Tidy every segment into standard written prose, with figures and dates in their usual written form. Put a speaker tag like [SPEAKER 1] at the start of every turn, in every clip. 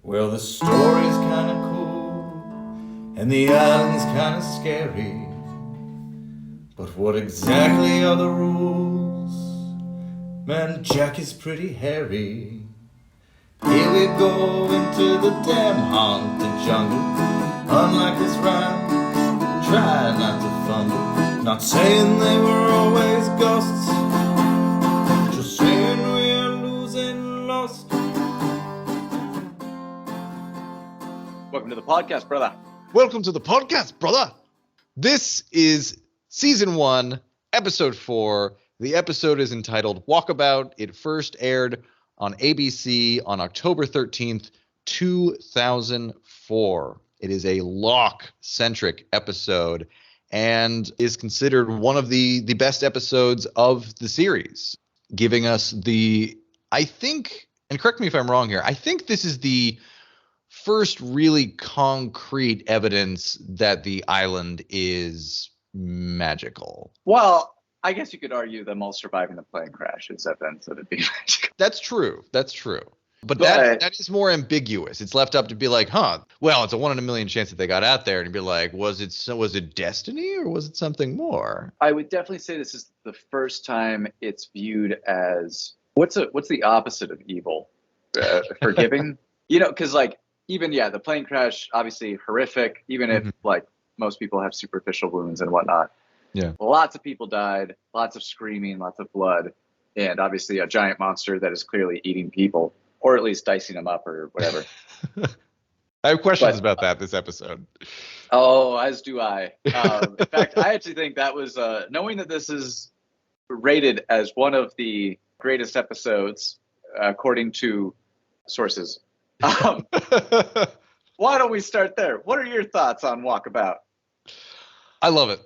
[SPEAKER 1] Well, the story's kinda cool, and the island's kinda scary. But what exactly are the rules? Man, Jack is pretty hairy. Here we go into the damn haunted jungle. Unlike this rhyme, try not to fumble. Not saying they were always ghosts, just saying we are losing lost.
[SPEAKER 2] Welcome to the podcast, brother.
[SPEAKER 3] Welcome to the podcast, brother. This is season 1, episode 4. The episode is entitled Walkabout. It first aired on ABC on October 13th, 2004. It is a Locke-centric episode and is considered one of the best episodes of the series, giving us I think, and correct me if I'm wrong here, I think this is the first really concrete evidence that the island is magical.
[SPEAKER 2] Well, I guess you could argue them all surviving the plane crash is evidence that it'd be magical.
[SPEAKER 3] That's true. But that is more ambiguous. It's left up to be like, well, it's a 1 in a million chance that they got out there, and be like, was it destiny or was it something more?
[SPEAKER 2] I would definitely say this is the first time it's viewed as what's the opposite of evil? Forgiving? Because the plane crash, obviously horrific, even if most people have superficial wounds and whatnot.
[SPEAKER 3] Yeah.
[SPEAKER 2] Lots of people died, lots of screaming, lots of blood, and obviously a giant monster that is clearly eating people, or at least dicing them up or whatever.
[SPEAKER 3] I have questions about that this episode.
[SPEAKER 2] Oh, as do I. In fact, I actually think that was, knowing that this is rated as one of the greatest episodes, according to sources. Why don't we start there? What are your thoughts on Walkabout?
[SPEAKER 3] I love it.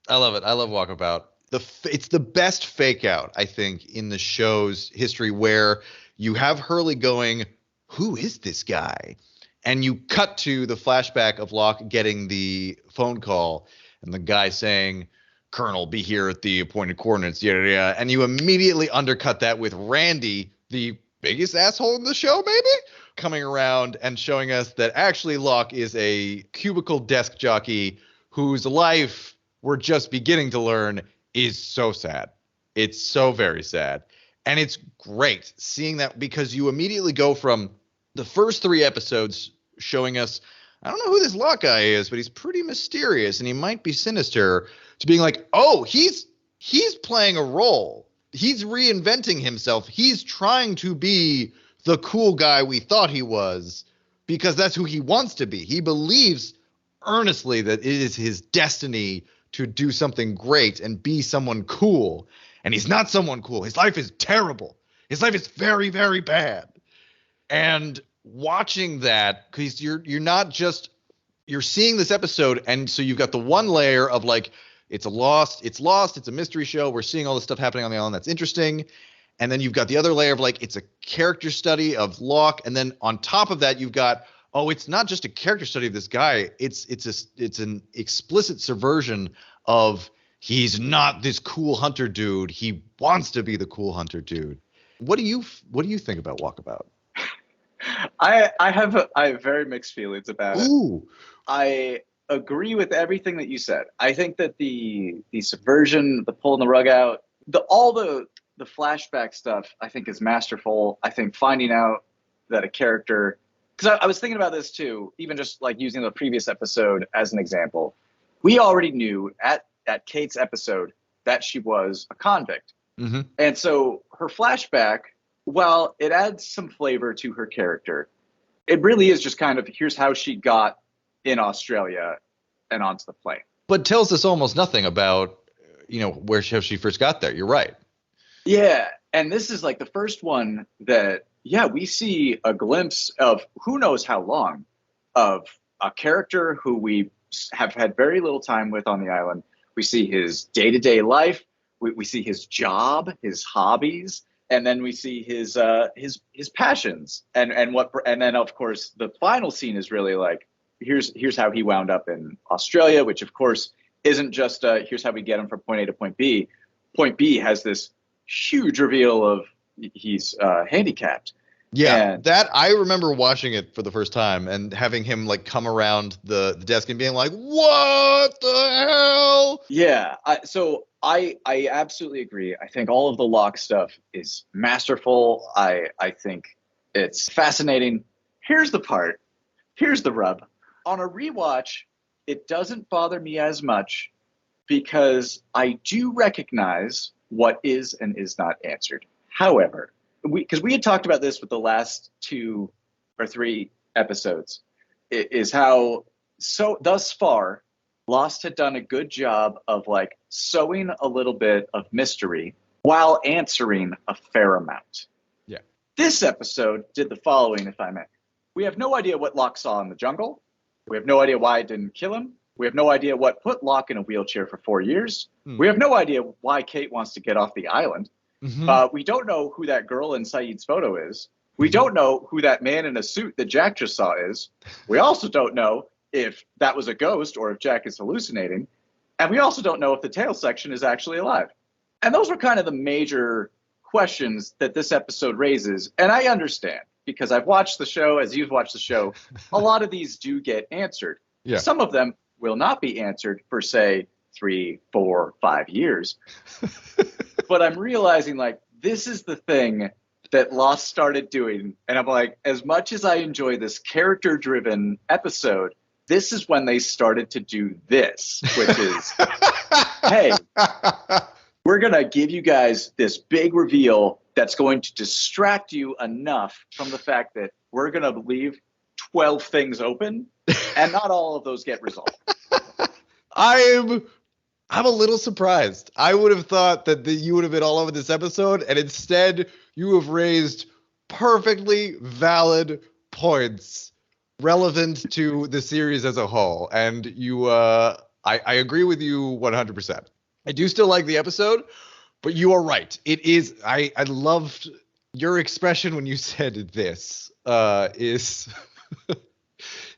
[SPEAKER 3] I love Walkabout. It's the best fake out, I think, in the show's history, where you have Hurley going, who is this guy? And you cut to the flashback of Locke getting the phone call and the guy saying, Colonel, be here at the appointed coordinates, yada. And you immediately undercut that with Randy, the biggest asshole in the show, maybe, coming around and showing us that actually Locke is a cubicle desk jockey whose life we're just beginning to learn is so sad. It's so very sad. And it's great seeing that, because you immediately go from the first 3 episodes showing us, I don't know who this Locke guy is, but he's pretty mysterious and he might be sinister, to being like, oh, he's playing a role. He's reinventing himself. He's trying to be the cool guy we thought he was, because that's who he wants to be. He believes earnestly that it is his destiny to do something great and be someone cool. And he's not someone cool. His life is terrible. His life is very, very bad. And watching that, because you're seeing this episode, and so you've got the one layer of like, it's a mystery show. We're seeing all this stuff happening on the island that's interesting. And then you've got the other layer of like, it's a character study of Locke. And then on top of that, you've got, it's not just a character study of this guy. It's an explicit subversion of, he's not this cool hunter dude. He wants to be the cool hunter dude. What do you think about Walkabout?
[SPEAKER 2] I have very mixed feelings about it.
[SPEAKER 3] Ooh.
[SPEAKER 2] I agree with everything that you said. I think that the subversion, the pulling the rug out, all the flashback stuff, I think is masterful. I think finding out that a character, because I was thinking about this too, even just like using the previous episode as an example. We already knew at Kate's episode that she was a convict. Mm-hmm. And so her flashback, while it adds some flavor to her character, it really is just kind of, here's how she got in Australia and onto the plane.
[SPEAKER 3] But tells us almost nothing about, how she first got there. You're right.
[SPEAKER 2] Yeah. And this is like the first one that, we see a glimpse of who knows how long of a character who we have had very little time with on the island. We see his day-to-day life. We see his job, his hobbies, and then we see his passions. And then of course the final scene is really like, here's how he wound up in Australia, which of course isn't just here's how we get him from point A to point B. Point B has this huge reveal of he's handicapped.
[SPEAKER 3] Yeah,
[SPEAKER 2] And
[SPEAKER 3] that I remember watching it for the first time and having him like come around the desk and being like, "What the hell?"
[SPEAKER 2] yeah, I absolutely agree. I think all of the Locke stuff is masterful. I think it's fascinating. Here's the part. Here's the rub. On a rewatch, it doesn't bother me as much because I do recognize what is and is not answered. However, because we had talked about this with the last 2 or 3 episodes, is how so thus far Lost had done a good job of like sowing a little bit of mystery while answering a fair amount.
[SPEAKER 3] Yeah.
[SPEAKER 2] This episode did the following, if I may. We have no idea what Locke saw in the jungle. We have no idea why it didn't kill him. We have no idea what put Locke in a wheelchair for 4 years. We have no idea why Kate wants to get off the island. We don't know who that girl in Saeed's photo is. We don't know who that man in a suit that Jack just saw is. We also don't know if that was a ghost or if Jack is hallucinating. And we also don't know if the tail section is actually alive. And those were kind of the major questions that this episode raises. And I understand because I've watched the show, as you've watched the show, a lot of these do get answered.
[SPEAKER 3] Yeah.
[SPEAKER 2] Some of them will not be answered for, say, 3, 4, 5 years. But I'm realizing, like, this is the thing that Lost started doing. And I'm like, as much as I enjoy this character-driven episode, this is when they started to do this, which is, hey, we're going to give you guys this big reveal that's going to distract you enough from the fact that we're going to leave 12 things open, and not all of those get resolved.
[SPEAKER 3] I'm a little surprised. I would have thought that you would have been all over this episode, and instead you have raised perfectly valid points relevant to the series as a whole. And you, I agree with you 100%. I do still like the episode, but you are right. It is. I loved your expression when you said this. Is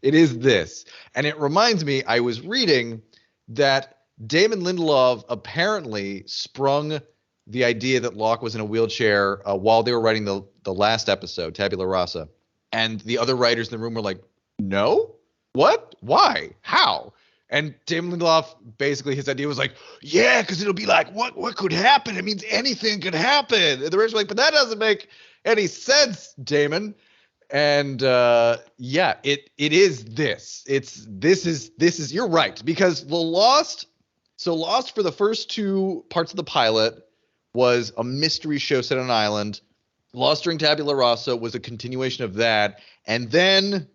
[SPEAKER 3] it is this, and it reminds me. I was reading that Damon Lindelof apparently sprung the idea that Locke was in a wheelchair while they were writing the last episode, Tabula Rasa. And the other writers in the room were like, no? What? Why? How? And Damon Lindelof, basically his idea was like, yeah, because it'll be like, what could happen? It means anything could happen. And the rest were like, but that doesn't make any sense, Damon. And yeah, it is this. This is you're right, because the Lost for the first 2 parts of the pilot was a mystery show set on an island. Lost during Tabula Rasa was a continuation of that, and then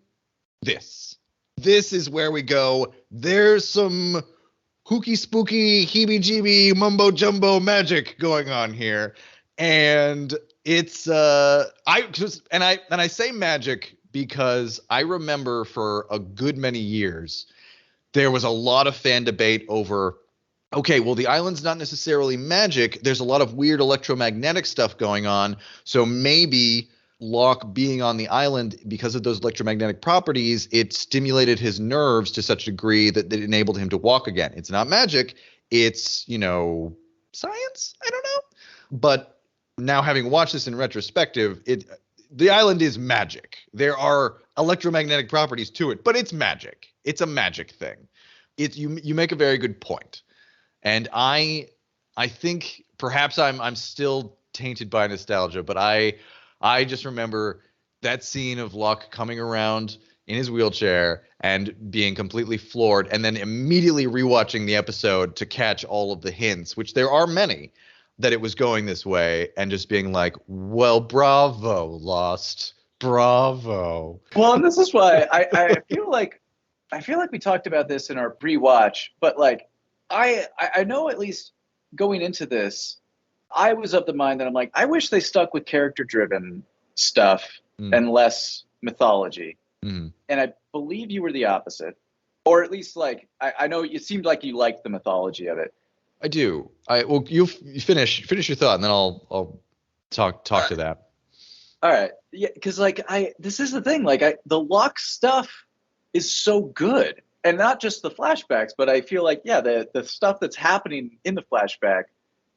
[SPEAKER 3] this is where we go. There's some hooky spooky heebie-jeebie mumbo jumbo magic going on here, and it's I say magic because I remember for a good many years there was a lot of fan debate over, okay, well, the island's not necessarily magic. There's a lot of weird electromagnetic stuff going on. So maybe Locke being on the island, because of those electromagnetic properties, it stimulated his nerves to such a degree that it enabled him to walk again. It's not magic. It's, science? I don't know. But now, having watched this in retrospective, the island is magic. There are electromagnetic properties to it, but it's magic. It's a magic thing. You make a very good point. And I think perhaps I'm still tainted by nostalgia, but I just remember that scene of Locke coming around in his wheelchair and being completely floored, and then immediately rewatching the episode to catch all of the hints, which there are many, that it was going this way, and just being like, well, bravo, Lost. Bravo.
[SPEAKER 2] Well, and this is why I feel like we talked about this in our pre-watch, but like I know, at least going into this, I was of the mind that I'm like, I wish they stuck with character-driven stuff and less mythology. And I believe you were the opposite, or at least like I know it seemed like you liked the mythology of it.
[SPEAKER 3] I do. Well, you finish your thought, and then I'll talk to that.
[SPEAKER 2] All right, yeah, because like this is the thing, like the Locke stuff is so good, and not just the flashbacks, but I feel like the stuff that's happening in the flashback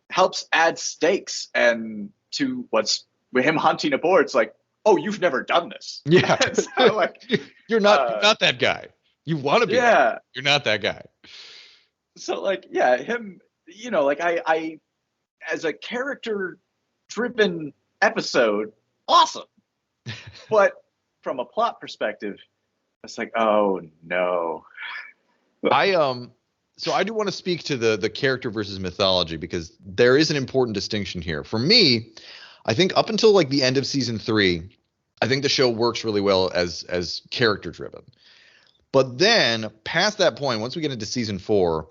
[SPEAKER 2] helps add stakes and to what's with him hunting aboard. It's like, oh, you've never done this.
[SPEAKER 3] Yeah.
[SPEAKER 2] So, like,
[SPEAKER 3] you're not that guy. You want to be that
[SPEAKER 2] yeah.
[SPEAKER 3] guy. You're not that guy.
[SPEAKER 2] So, like, yeah, him, like, I as a character driven episode, awesome. But from a plot perspective, it's like, oh no.
[SPEAKER 3] So I do want to speak to the character versus mythology, because there is an important distinction here. For me, I think up until like the end of season 3, I think the show works really well as character driven. But then past that point, once we get into season 4,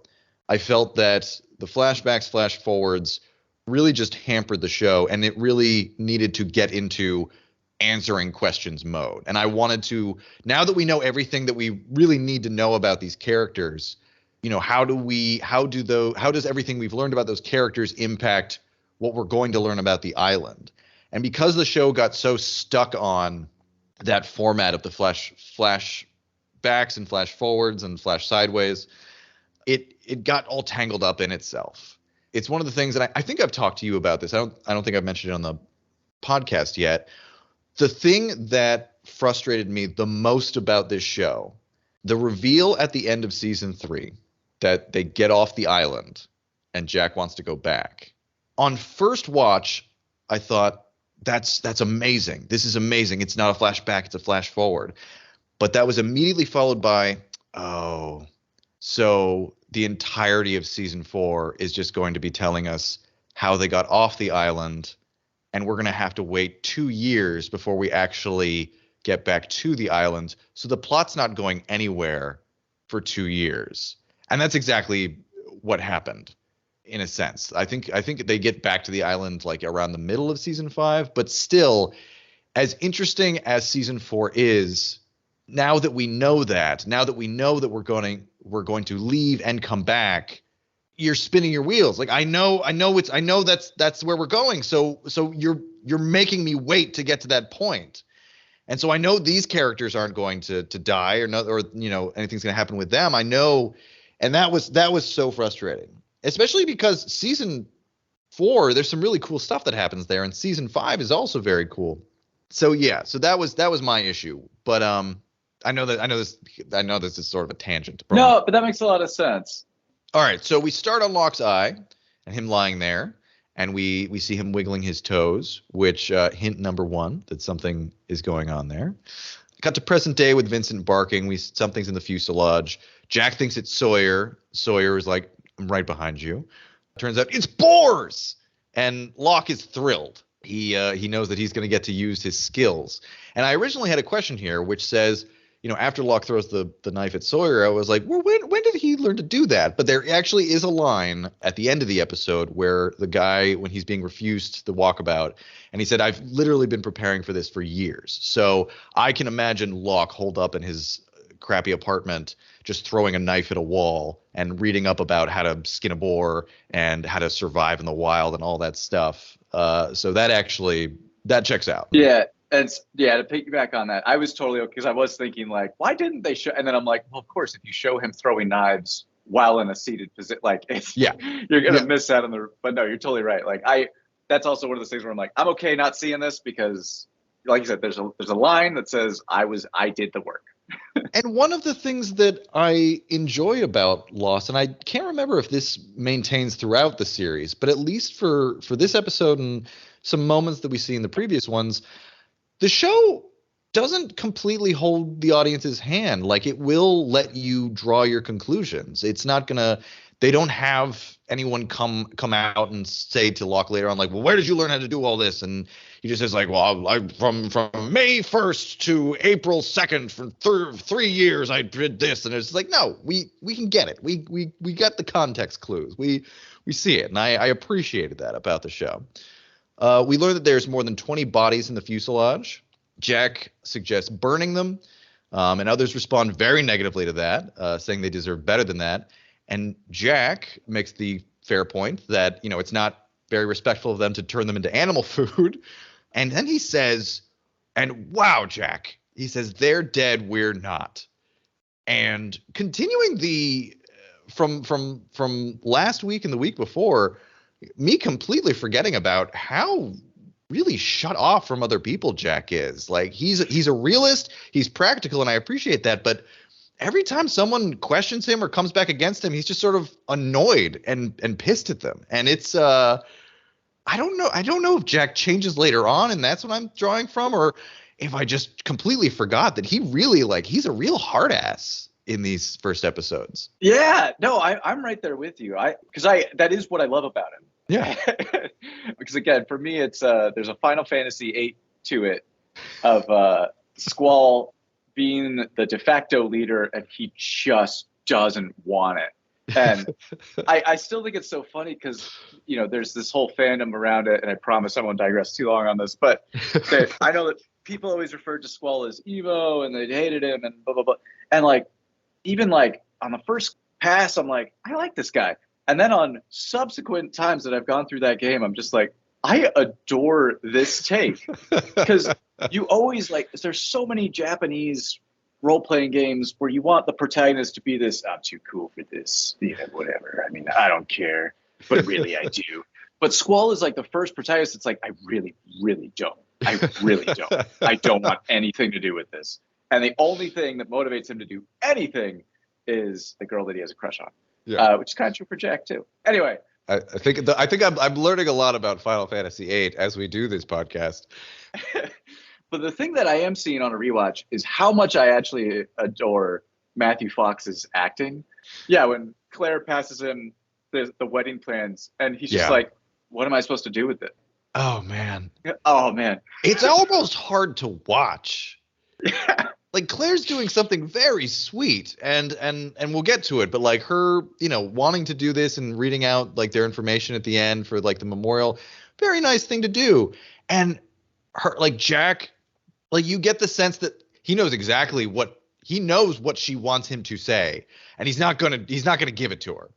[SPEAKER 3] I felt that the flashbacks, flash forwards really just hampered the show, and it really needed to get into answering questions mode. And I wanted to, now that we know everything that we really need to know about these characters, how does everything we've learned about those characters impact what we're going to learn about the island? And because the show got so stuck on that format of the flash backs and flash forwards and flash sideways, it got all tangled up in itself. It's one of the things that I think I've talked to you about this. I don't think I've mentioned it on the podcast yet. The thing that frustrated me the most about this show, the reveal at the end of season 3 that they get off the island and Jack wants to go back. On first watch, I thought, that's amazing. This is amazing. It's not a flashback, it's a flash forward. But that was immediately followed by, oh, so the entirety of season 4 is just going to be telling us how they got off the island, and we're going to have to wait 2 years before we actually get back to the island. So the plot's not going anywhere for 2 years. And that's exactly what happened, in a sense. I think they get back to the island like around the middle of season 5, but still, as interesting as season 4 is, now that we know that we're going to leave and come back, you're spinning your wheels. Like, I know that's where we're going. So you're making me wait to get to that point. And so I know these characters aren't going to die or anything's going to happen with them. I know. And that was so frustrating, especially because season 4, there's some really cool stuff that happens there. And season 5 is also very cool. So yeah, so that was my issue. But I know this is sort of a tangent.
[SPEAKER 2] No, but that makes a lot of sense.
[SPEAKER 3] All right, so we start on Locke's eye and him lying there, and we see him wiggling his toes, which hint number 1 that something is going on there. Cut to present day with Vincent barking. Something's in the fuselage. Jack thinks it's Sawyer. Sawyer is like, I'm right behind you. Turns out it's boars, and Locke is thrilled. He knows that he's going to get to use his skills. And I originally had a question here, which says, after Locke throws the knife at Sawyer, I was like, well, when did he learn to do that? But there actually is a line at the end of the episode where the guy, when he's being refused the walkabout, and he said, I've literally been preparing for this for years. So I can imagine Locke holed up in his crappy apartment, just throwing a knife at a wall and reading up about how to skin a boar and how to survive in the wild and all that stuff. So that checks out.
[SPEAKER 2] Yeah. And to piggyback on that, I was totally okay, because I was thinking, like, why didn't they show? And then I'm like, well, of course, if you show him throwing knives while in a seated position, like, you're gonna miss out on the. But no, you're totally right. Like, that's also one of those things where I'm like, I'm okay not seeing this, because, like you said, there's a line that says I did the work.
[SPEAKER 3] And one of the things that I enjoy about Lost, and I can't remember if this maintains throughout the series, but at least for this episode and some moments that we see in the previous ones, the show doesn't completely hold the audience's hand. Like, it will let you draw your conclusions. It's not gonna. They don't have anyone come out and say to Locke later on, like, well, where did you learn how to do all this? And he just says, like, well, from May 1st to April 2nd for 3 years I did this. And it's like, no, we can get it. We got the context clues. We see it, and I appreciated that about the show. We learned that there's more than 20 bodies in the fuselage. Jack suggests burning them, and others respond very negatively to that, saying they deserve better than that. And Jack makes the fair point that, it's not very respectful of them to turn them into animal food. And then he says, and wow, Jack, he says, they're dead, we're not. And continuing from last week and the week before, me completely forgetting about how really shut off from other people. Jack is like, he's a realist. He's practical. And I appreciate that. But every time someone questions him or comes back against him, he's just sort of annoyed and pissed at them. And it's, I don't know if Jack changes later on and that's what I'm drawing from, or if I just completely forgot that he really he's a real hard ass in these first episodes.
[SPEAKER 2] Yeah, no, I'm right there with you. That is what I love about him.
[SPEAKER 3] Yeah.
[SPEAKER 2] Because again, for me, it's there's a Final Fantasy VIII to it of Squall being the de facto leader, and he just doesn't want it. And I still think it's so funny because, there's this whole fandom around it, and I promise I won't digress too long on this, but I know that people always referred to Squall as Evo, and they hated him, and blah, blah, blah. And even on the first pass, I'm like, I like this guy. And then on subsequent times that I've gone through that game, I'm just like, I adore this take. Because you always there's so many Japanese role-playing games where you want the protagonist to be this, I'm too cool for this, whatever. I mean, I don't care, but really I do. But Squall is the first protagonist that's I really, really don't. I really don't. I don't want anything to do with this. And the only thing that motivates him to do anything is the girl that he has a crush on. Yeah. Which is kind of true for Jack too. Anyway,
[SPEAKER 3] I think I'm learning a lot about Final Fantasy VIII as we do this podcast.
[SPEAKER 2] But the thing that I am seeing on a rewatch is how much I actually adore Matthew Fox's acting. Yeah, when Claire passes him the wedding plans, and he's just like, "What am I supposed to do with it?"
[SPEAKER 3] Oh man.
[SPEAKER 2] Oh man.
[SPEAKER 3] It's almost hard to watch. Claire's doing something very sweet, and we'll get to it, but her, wanting to do this and reading out their information at the end for the memorial, very nice thing to do. And her, Jack, you get the sense that he knows exactly what she wants him to say, and he's not gonna give it to her.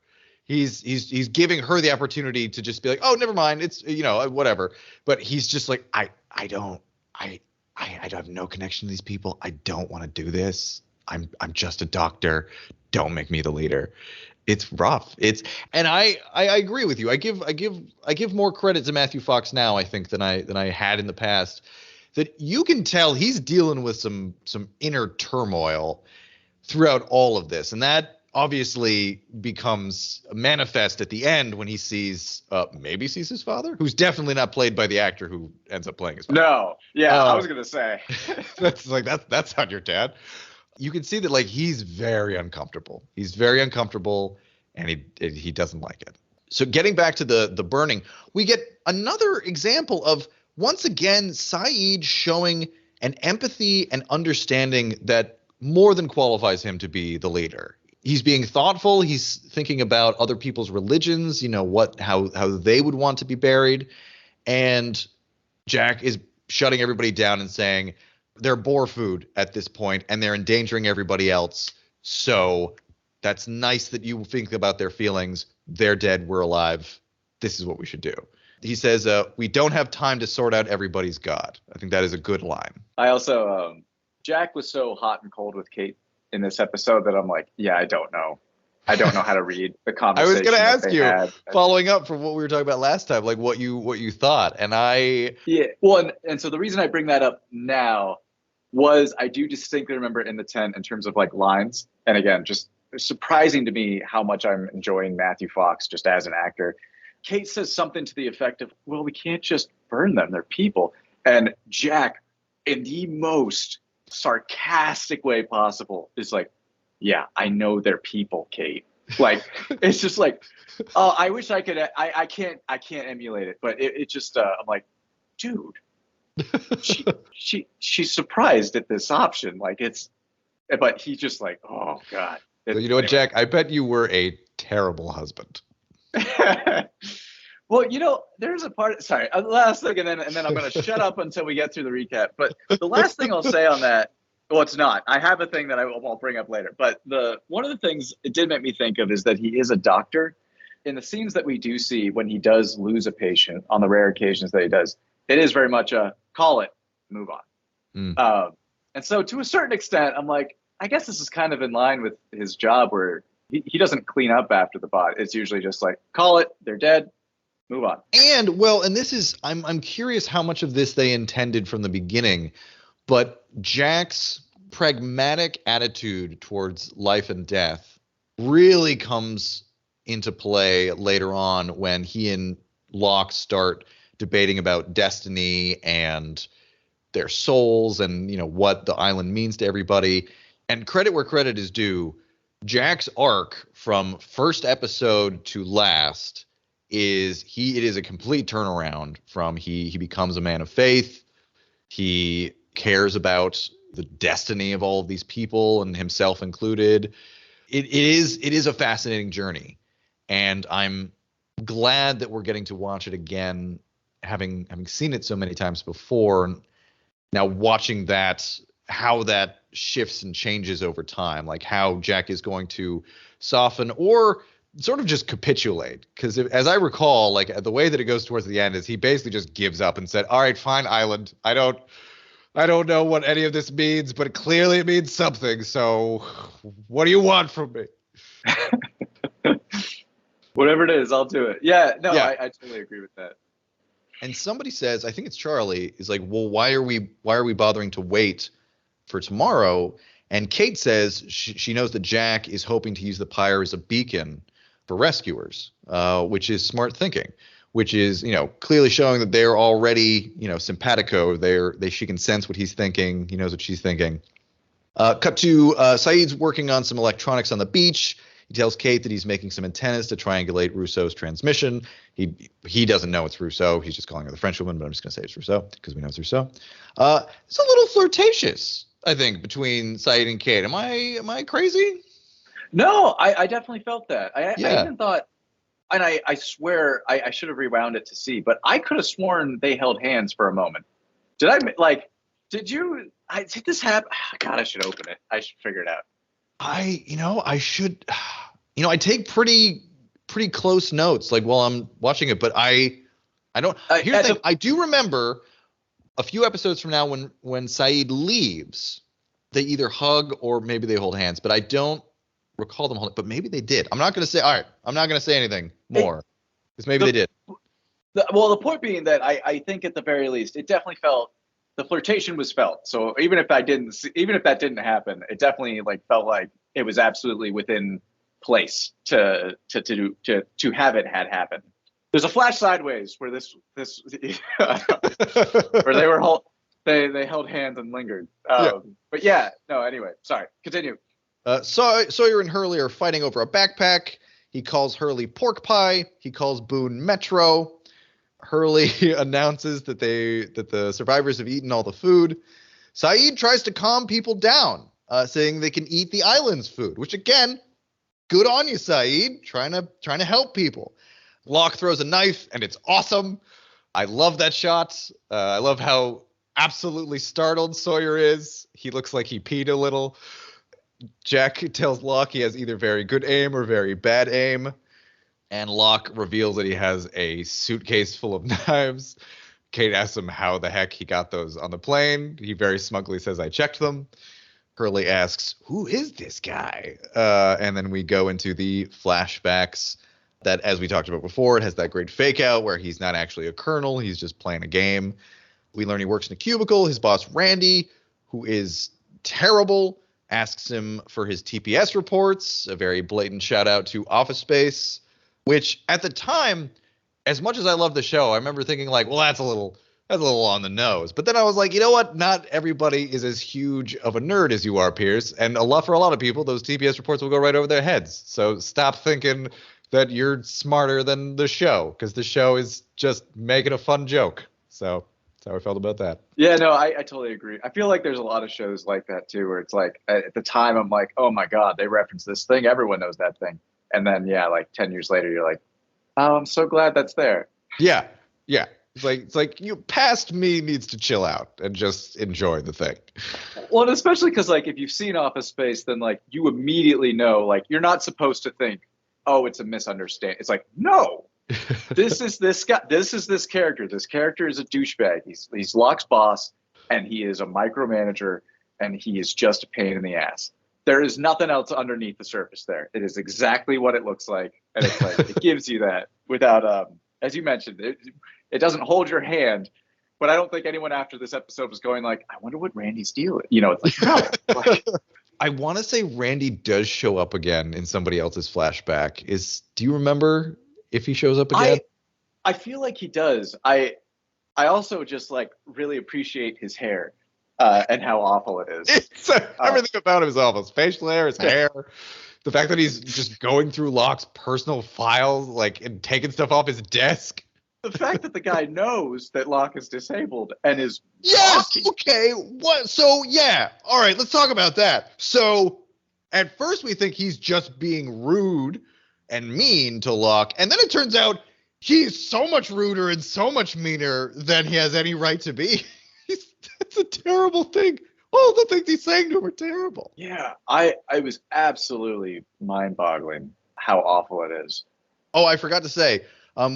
[SPEAKER 3] He's giving her the opportunity to just be like, oh, never mind, it's whatever. But he's just like, I have no connection to these people. I don't want to do this. I'm just a doctor. Don't make me the leader. It's rough. And I agree with you. I give more credit to Matthew Fox now, I think, than I had in the past. That you can tell he's dealing with some inner turmoil throughout all of this, and that obviously becomes manifest at the end when he sees his father, who's definitely not played by the actor who ends up playing his father.
[SPEAKER 2] No, yeah, I was gonna say
[SPEAKER 3] that's not your dad. You can see that he's very uncomfortable. He's very uncomfortable, and he doesn't like it. So getting back to the burning, we get another example of once again Saeed showing an empathy and understanding that more than qualifies him to be the leader. He's being thoughtful. He's thinking about other people's religions, how they would want to be buried. And Jack is shutting everybody down and saying they're boar food at this point and they're endangering everybody else. So that's nice that you think about their feelings. They're dead. We're alive. This is what we should do. He says, we don't have time to sort out everybody's God. I think that is a good line.
[SPEAKER 2] I also, Jack was so hot and cold with Kate in this episode that I'm like, yeah, I don't know how to read the conversation.
[SPEAKER 3] I was going to ask you, following up from what we were talking about last time, what you thought. And
[SPEAKER 2] well, and so the reason I bring that up now was I do distinctly remember in the tent in terms of lines. And again, just surprising to me how much I'm enjoying Matthew Fox just as an actor. Kate says something to the effect of, well, we can't just burn them. They're people. And Jack, in the most sarcastic way possible, is like, yeah, I know they're people, Kate. It's just I wish I could. I can't emulate it, but it just I'm like, dude, she's surprised at this option. But he's just like, oh god.
[SPEAKER 3] So you know what, Jack? I bet you were a terrible husband.
[SPEAKER 2] Well, there's a part. Sorry, last thing, and then I'm going to shut up until we get through the recap. But the last thing I'll say on that, well, it's not. I have a thing that I will bring up later. But one of the things it did make me think of is that he is a doctor. In the scenes that we do see when he does lose a patient, on the rare occasions that he does, it is very much a call it, move on. And so to a certain extent, I'm like, I guess this is kind of in line with his job where he doesn't clean up after the bot. It's usually just call it, they're dead, Move on.
[SPEAKER 3] And well, and this is I'm curious how much of this they intended from the beginning, but Jack's pragmatic attitude towards life and death really comes into play later on when he and Locke start debating about destiny and their souls and what the island means to everybody. And credit where credit is due, Jack's arc from first episode to last it is a complete turnaround from he becomes a man of faith. He cares about the destiny of all of these people and himself included. It is a fascinating journey, and I'm glad that we're getting to watch it again, having seen it so many times before. And now watching how that shifts and changes over time, like how Jack is going to soften or sort of just capitulate. Because as I recall, like the way that it goes towards the end is he basically just gives up and said, all right, fine, island. I don't know what any of this means, but clearly it means something. So what do you want from me?
[SPEAKER 2] Whatever it is, I'll do it. Yeah, no,
[SPEAKER 3] Yeah.
[SPEAKER 2] I totally agree with that.
[SPEAKER 3] And somebody says, I think it's Charlie, is like, well, why are we bothering to wait for tomorrow? And Kate says she knows that Jack is hoping to use the pyre as a beacon for rescuers, which is smart thinking, which is, clearly showing that they're already, simpatico. She can sense what he's thinking. He knows what she's thinking. Cut to Saeed's working on some electronics on the beach. He tells Kate that he's making some antennas to triangulate Rousseau's transmission. He doesn't know it's Rousseau. He's just calling her the Frenchwoman, but I'm just going to say it's Rousseau because we know it's Rousseau. It's a little flirtatious, I think, between Saeed and Kate. Am I crazy?
[SPEAKER 2] No, I definitely felt that. I even thought, and I swear I should have rewound it to see, but I could have sworn they held hands for a moment. Did this happen? God, I should open it. I should figure it out.
[SPEAKER 3] I should, I take pretty close notes, like while I'm watching it, but I don't, here's the thing, I do remember a few episodes from now when Saeed leaves, they either hug or maybe they hold hands, but I don't recall them holding, but maybe they did. I'm not going to say, all right, I'm not going to say anything more because maybe they did.
[SPEAKER 2] The point being that I think at the very least, it definitely felt, the flirtation was felt. So even if that didn't happen, it definitely felt like it was absolutely within place to have it had happened. There's a flash sideways where this where they held hands and lingered. But yeah, no. Anyway, sorry. Continue.
[SPEAKER 3] Sawyer and Hurley are fighting over a backpack. He calls Hurley pork pie. He calls Boone Metro. Hurley announces that the survivors have eaten all the food. Saeed tries to calm people down, saying they can eat the island's food, which again, good on you, Saeed, trying to help people. Locke throws a knife, and it's awesome. I love that shot. I love how absolutely startled Sawyer is. He looks like he peed a little. Jack tells Locke he has either very good aim or very bad aim. And Locke reveals that he has a suitcase full of knives. Kate asks him how the heck he got those on the plane. He very smugly says, I checked them. Hurley asks, who is this guy? And then we go into the flashbacks that, as we talked about before, it has that great fake out where he's not actually a colonel. He's just playing a game. We learn he works in a cubicle. His boss, Randy, who is terrible, asks him for his TPS reports, a very blatant shout out to Office Space, which at the time, as much as I love the show, I remember thinking well, that's a little on the nose. But then I was like, you know what? Not everybody is as huge of a nerd as you are, Pierce. And for a lot of people, those TPS reports will go right over their heads. So stop thinking that you're smarter than the show, because the show is just making a fun joke. So that's how I felt about that.
[SPEAKER 2] Yeah, no, I totally agree. I feel like there's a lot of shows like that too, where it's at the time I'm like, oh my God, they reference this thing. Everyone knows that thing. And then, 10 years later, you're like, oh, I'm so glad that's there.
[SPEAKER 3] Yeah. It's like you past me needs to chill out and just enjoy the thing.
[SPEAKER 2] Well, and especially because if you've seen Office Space, then you immediately know, you're not supposed to think, oh, it's a misunderstanding. It's no, this is this guy. This is this character. This character is a douchebag. He's Locke's boss, and he is a micromanager, and he is just a pain in the ass. There is nothing else underneath the surface there. It is exactly what it looks like. And it's it gives you that without as you mentioned, it doesn't hold your hand. But I don't think anyone after this episode was going like, I wonder what Randy's deal is. It's like, no. Like,
[SPEAKER 3] I want to say Randy does show up again in somebody else's flashback. Do you remember if he shows up again?
[SPEAKER 2] I feel like he does. I also just like really appreciate his hair and how awful it is.
[SPEAKER 3] Everything about him is awful. His facial hair, his hair, the fact that he's just going through Locke's personal files, like, and taking stuff off his desk.
[SPEAKER 2] The fact that the guy knows that Locke is disabled and is
[SPEAKER 3] walking. Okay. What? So yeah. All right. Let's talk about that. So at first we think he's just being rude and mean to Locke, and then it turns out he's so much ruder and so much meaner than he has any right to be. That's a terrible thing. All the things he's saying to him are terrible.
[SPEAKER 2] Yeah. I was absolutely mind-boggling how awful it is.
[SPEAKER 3] Oh, I forgot to say.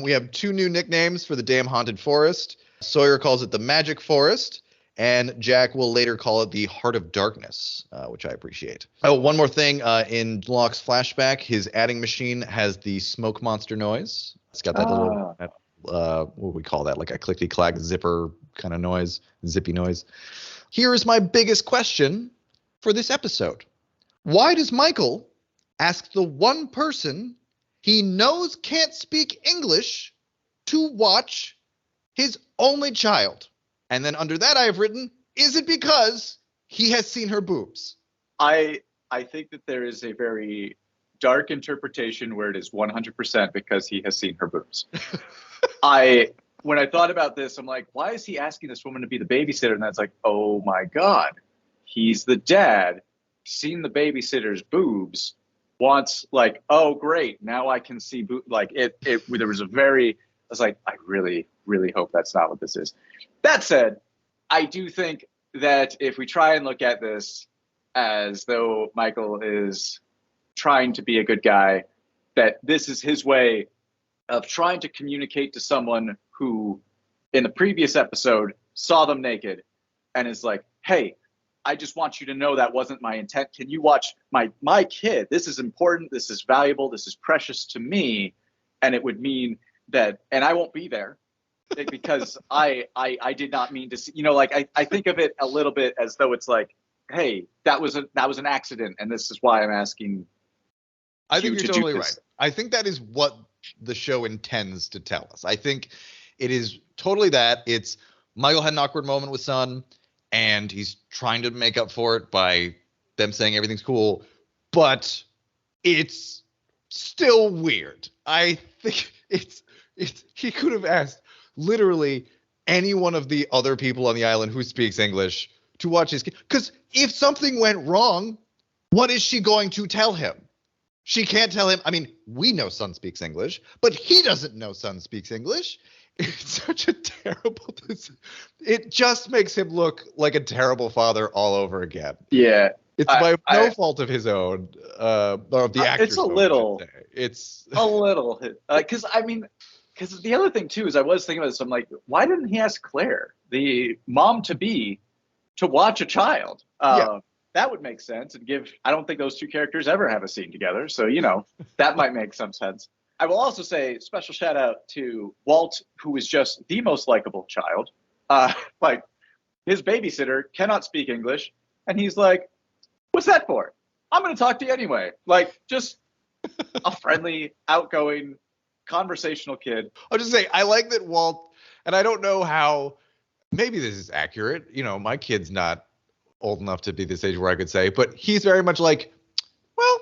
[SPEAKER 3] We have 2 new nicknames for the damn haunted forest. Sawyer calls it the Magic Forest, and Jack will later call it the Heart of Darkness, which I appreciate. Oh, one more thing. In Locke's flashback, his adding machine has the smoke monster noise. It's got that little, what would we call that? Like a clickety-clack zipper kind of noise, zippy noise. Here is my biggest question for this episode. Why does Michael ask the one person he knows can't speak English to watch his only child? And then under that I have written, is it because he has seen her boobs?
[SPEAKER 2] I think that there is a very dark interpretation where it is 100% because he has seen her boobs. When I thought about this, I'm like, why is he asking this woman to be the babysitter? And that's like, oh my God, he's the dad, seen the babysitter's boobs, wants like, oh great, now I can see like it there was I was like, I really hope that's not what this is. That said, I do think that if we try and look at this as though Michael is trying to be a good guy, that this is his way of trying to communicate to someone who in the previous episode saw them naked and is like, hey, I just want you to know that wasn't my intent. Can you watch my kid? This is important. This is valuable. This is precious to me. And it would mean that, and I won't be there because I did not mean to see, like I think of it a little bit as though it's like, hey, that was an accident. And this is why I'm asking.
[SPEAKER 3] I think you're totally right. I think that is what the show intends to tell us. I think it is totally that. It's Michael had an awkward moment with Son, and he's trying to make up for it by them saying everything's cool, but it's still weird. I think it's he could have asked literally any one of the other people on the island who speaks English to watch his kid. Because if something went wrong, what is she going to tell him? She can't tell him. I mean, we know Son speaks English, but he doesn't know Son speaks English. It's such a terrible. It just makes him look like a terrible father all over again.
[SPEAKER 2] Yeah,
[SPEAKER 3] it's by no fault of his own, or of the actor's.
[SPEAKER 2] It's a little.
[SPEAKER 3] It's
[SPEAKER 2] a little. Because the other thing too is I was thinking about this. I'm like, why didn't he ask Claire, the mom to be, to watch a child?
[SPEAKER 3] Yeah.
[SPEAKER 2] That would make sense and give. I don't think those two characters ever have a scene together, so that might make some sense. I will also say special shout out to Walt, who is just the most likable child. Like his babysitter cannot speak English, and he's like, "What's that for? I'm going to talk to you anyway." Like just a friendly, outgoing, conversational kid.
[SPEAKER 3] I'll just say I like that Walt, and I don't know how. Maybe this is accurate. My kid's not old enough to be this age where I could say, but he's very much like, well,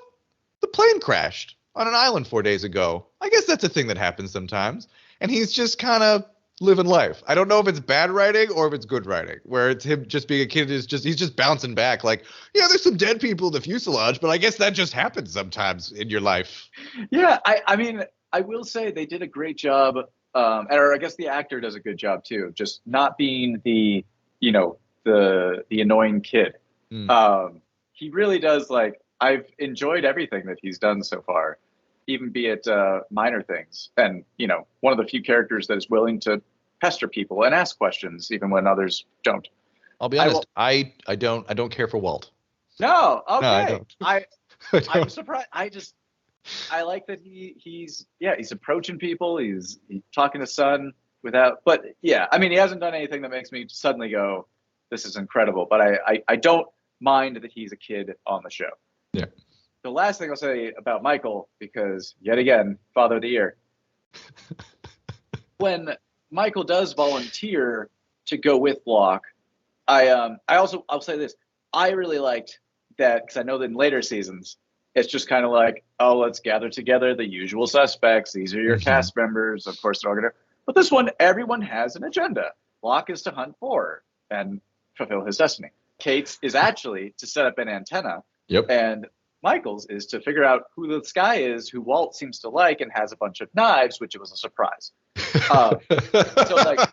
[SPEAKER 3] the plane crashed on an island 4 days ago. I guess that's a thing that happens sometimes. And he's just kind of living life. I don't know if it's bad writing or if it's good writing, where it's him just being a kid he's just bouncing back like, yeah, there's some dead people in the fuselage, but I guess that just happens sometimes in your life.
[SPEAKER 2] Yeah, I mean, I will say they did a great job, or I guess the actor does a good job too, just not being the annoying kid. He really does. Like, I've enjoyed everything that he's done so far, even be it minor things. And one of the few characters that is willing to pester people and ask questions even when others don't.
[SPEAKER 3] I'll be honest, I don't care for Walt.
[SPEAKER 2] No, okay.
[SPEAKER 3] No, I don't.
[SPEAKER 2] I'm surprised. I like that he's approaching people. He's talking to Sun without, but yeah, I mean, he hasn't done anything that makes me suddenly go, this is incredible. But I don't mind that he's a kid on the show.
[SPEAKER 3] Yeah.
[SPEAKER 2] The last thing I'll say about Michael, because yet again, Father of the Year, when Michael does volunteer to go with Locke, I'll say this. I really liked that, because I know that in later seasons, it's just kind of like, oh, let's gather together the usual suspects. These are your cast members. Of course, they're all going to. But this one, everyone has an agenda. Locke is to hunt for and fulfill his destiny. Kate's is actually to set up an antenna.
[SPEAKER 3] Yep.
[SPEAKER 2] And Michael's is to figure out who this guy is, who Walt seems to like and has a bunch of knives, which it was a surprise. So, like,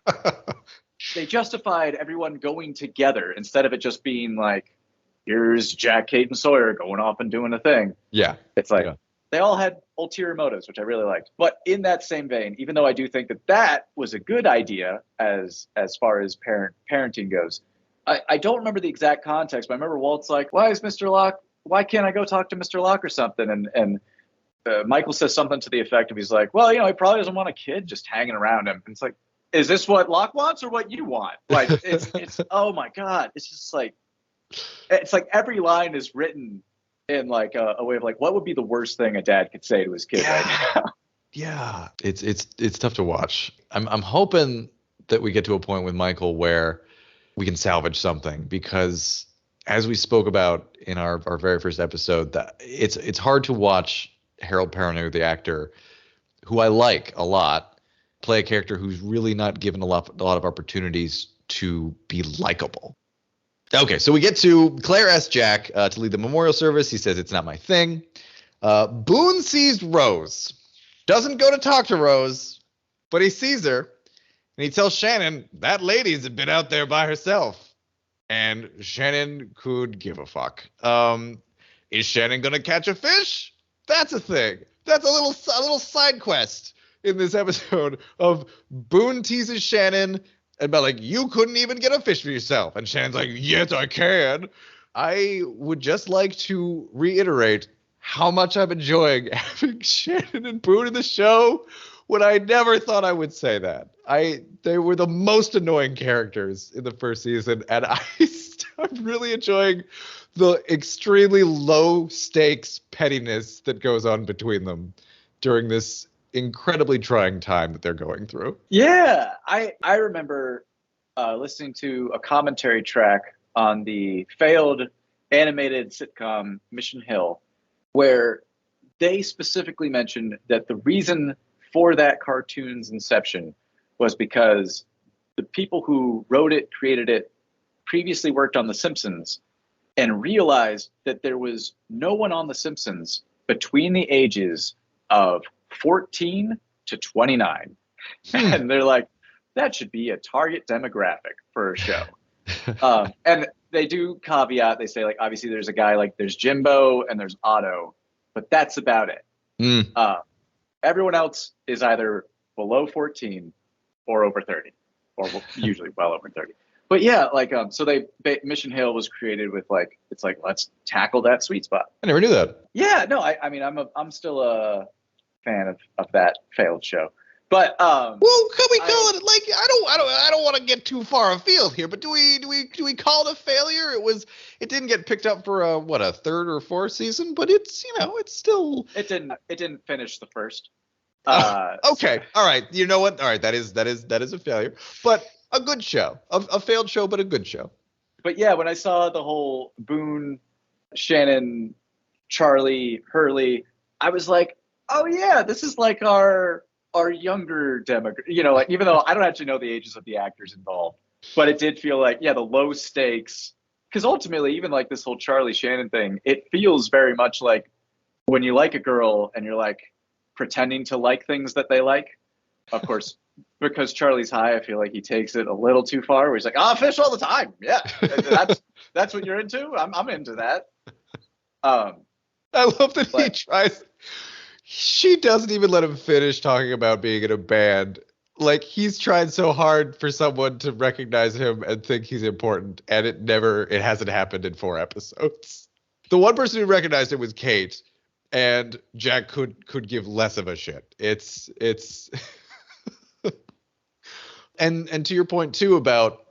[SPEAKER 2] they justified everyone going together instead of it just being like, here's Jack, Kate, and Sawyer going off and doing a thing.
[SPEAKER 3] Yeah.
[SPEAKER 2] It's like they all had ulterior motives, which I really liked. But in that same vein, even though I do think that was a good idea as far as parenting goes, I don't remember the exact context, but I remember Walt's like, why can't I go talk to Mr. Locke or something? And Michael says something to the effect of, he's like, well, he probably doesn't want a kid just hanging around him. And it's like, is this what Locke wants or what you want? Like, it's oh my God. It's just like, it's like every line is written in like a way of like, what would be the worst thing a dad could say to his kid right now?
[SPEAKER 3] Yeah. It's tough to watch. I'm hoping that we get to a point with Michael where we can salvage something, because as we spoke about in our very first episode, that it's hard to watch Harold Perrineau, the actor, who I like a lot, play a character who's really not given a lot of opportunities to be likable. Okay, so we get to Claire asks Jack to lead the memorial service. He says, it's not my thing. Boone sees Rose. Doesn't go to talk to Rose, but he sees her. And he tells Shannon, that lady's been out there by herself. And Shannon could give a fuck. Is Shannon going to catch a fish? That's a thing. That's a little side quest in this episode of Boone teases Shannon about like, you couldn't even get a fish for yourself. And Shannon's like, yes, I can. I would just like to reiterate how much I'm enjoying having Shannon and Boone in the show when I never thought I would say that. They were the most annoying characters in the first season, and I'm really enjoying the extremely low stakes pettiness that goes on between them during this incredibly trying time that they're going through.
[SPEAKER 2] Yeah, I remember listening to a commentary track on the failed animated sitcom Mission Hill, where they specifically mentioned that the reason for that cartoon's inception was because the people who wrote it, created it, previously worked on The Simpsons and realized that there was no one on The Simpsons between the ages of 14 to 29. And they're like, that should be a target demographic for a show. And they do caveat, they say, like, obviously there's a guy, like there's Jimbo and there's Otto, but that's about it. Everyone else is either below 14 or over 30, or usually well over 30. But yeah, like, so Mission Hill was created with like, it's like, let's tackle that sweet spot.
[SPEAKER 3] I never knew that.
[SPEAKER 2] Yeah, no, I mean, I'm still a fan of that failed show. But well,
[SPEAKER 3] could we call it like, I don't want to get too far afield here, but do we call it a failure? It didn't get picked up for a third or fourth season, but it's it's still
[SPEAKER 2] it didn't finish the first.
[SPEAKER 3] Okay, all right, you know what? All right, that is a failure, but a good show, a failed show, but a good show.
[SPEAKER 2] But yeah, when I saw the whole Boone, Shannon, Charlie, Hurley, I was like, oh yeah, this is like our younger demographic, like, even though I don't actually know the ages of the actors involved, but it did feel like, yeah, the low stakes, because ultimately, even like this whole Charlie Shannon thing, it feels very much like when you like a girl and you're like pretending to like things that they like. Of course, because Charlie's high, I feel like he takes it a little too far, where he's like, fish all the time. Yeah, that's what you're into. I'm into that.
[SPEAKER 3] I love that he tries. She doesn't even let him finish talking about being in a band. Like, he's tried so hard for someone to recognize him and think he's important, and it hasn't happened in 4 episodes. The one person who recognized him was Kate, and Jack could give less of a shit. It's and to your point too about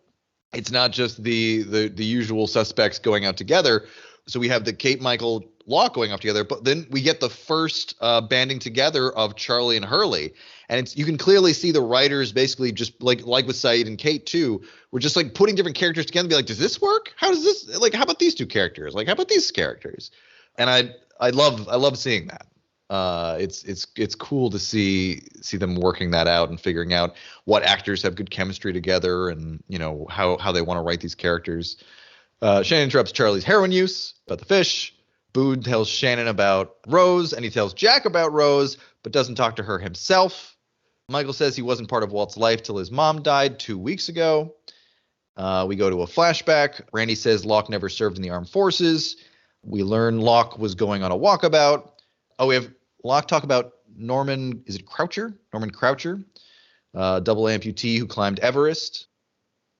[SPEAKER 3] it's not just the usual suspects going out together. So we have the Kate, Michael, Locke going off together, but then we get the first banding together of Charlie and Hurley, and it's you can clearly see the writers basically just like with Saeed and Kate too, we're just like putting different characters together and be like, does this work? How does this like? How about these two characters? Like, how about these characters? And I love seeing that. It's cool to see them working that out and figuring out what actors have good chemistry together, and you know how they want to write these characters. Shannon interrupts Charlie's heroin use about the fish. Boone tells Shannon about Rose, and he tells Jack about Rose, but doesn't talk to her himself. Michael says he wasn't part of Walt's life till his mom died 2 weeks ago. We go to a flashback. Randy says Locke never served in the armed forces. We learn Locke was going on a walkabout. Oh, we have Locke talk about Norman, is it Croucher? Norman Croucher, double amputee who climbed Everest.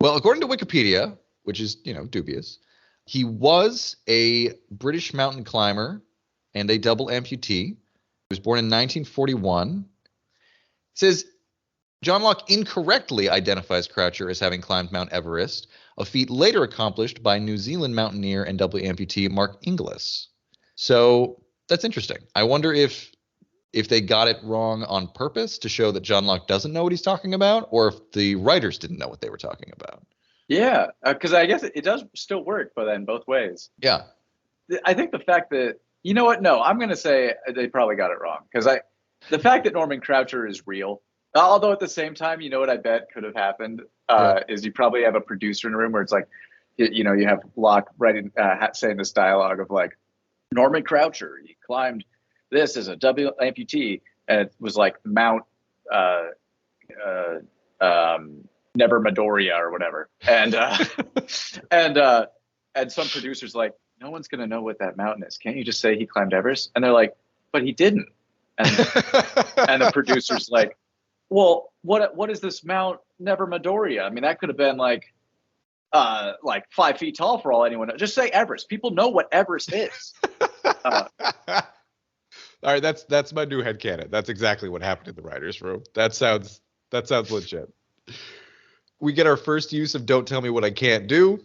[SPEAKER 3] Well, according to Wikipedia, which is, dubious, he was a British mountain climber and a double amputee. He was born in 1941. It says John Locke incorrectly identifies Croucher as having climbed Mount Everest, a feat later accomplished by New Zealand mountaineer and double amputee Mark Inglis. So that's interesting. I wonder if they got it wrong on purpose to show that John Locke doesn't know what he's talking about, or if the writers didn't know what they were talking about.
[SPEAKER 2] Yeah, because I guess it does still work, but then both ways.
[SPEAKER 3] Yeah.
[SPEAKER 2] I think the fact that, you know what? No, I'm going to say they probably got it wrong. Because the fact that Norman Croucher is real, although at the same time, you know what I bet could have happened is you probably have a producer in a room where it's like, you have Locke writing, saying this dialogue of like, Norman Croucher, he climbed this as a double amputee, and it was like Mount Never Midoriya or whatever, and some producers like, no one's gonna know what that mountain is. Can't you just say he climbed Everest? And they're like, but he didn't. And and the producer's like, well, what is this Mount Never Midoriya? I mean, that could have been like 5 feet tall for all anyone knows. Just say Everest. People know what Everest is.
[SPEAKER 3] All right, that's my new headcanon. That's exactly what happened in the writers' room. That sounds legit. We get our first use of "Don't Tell Me What I Can't Do."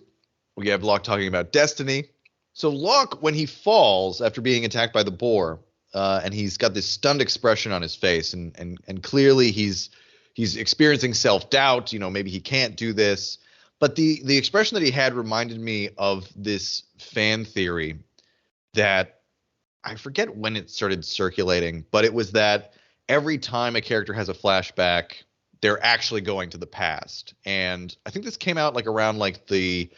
[SPEAKER 3] We have Locke talking about destiny. So Locke, when he falls after being attacked by the boar, and he's got this stunned expression on his face, and clearly he's experiencing self-doubt. Maybe he can't do this. But the expression that he had reminded me of this fan theory that I forget when it started circulating, but it was that every time a character has a flashback, they're actually going to the past. And I think this came out like around like the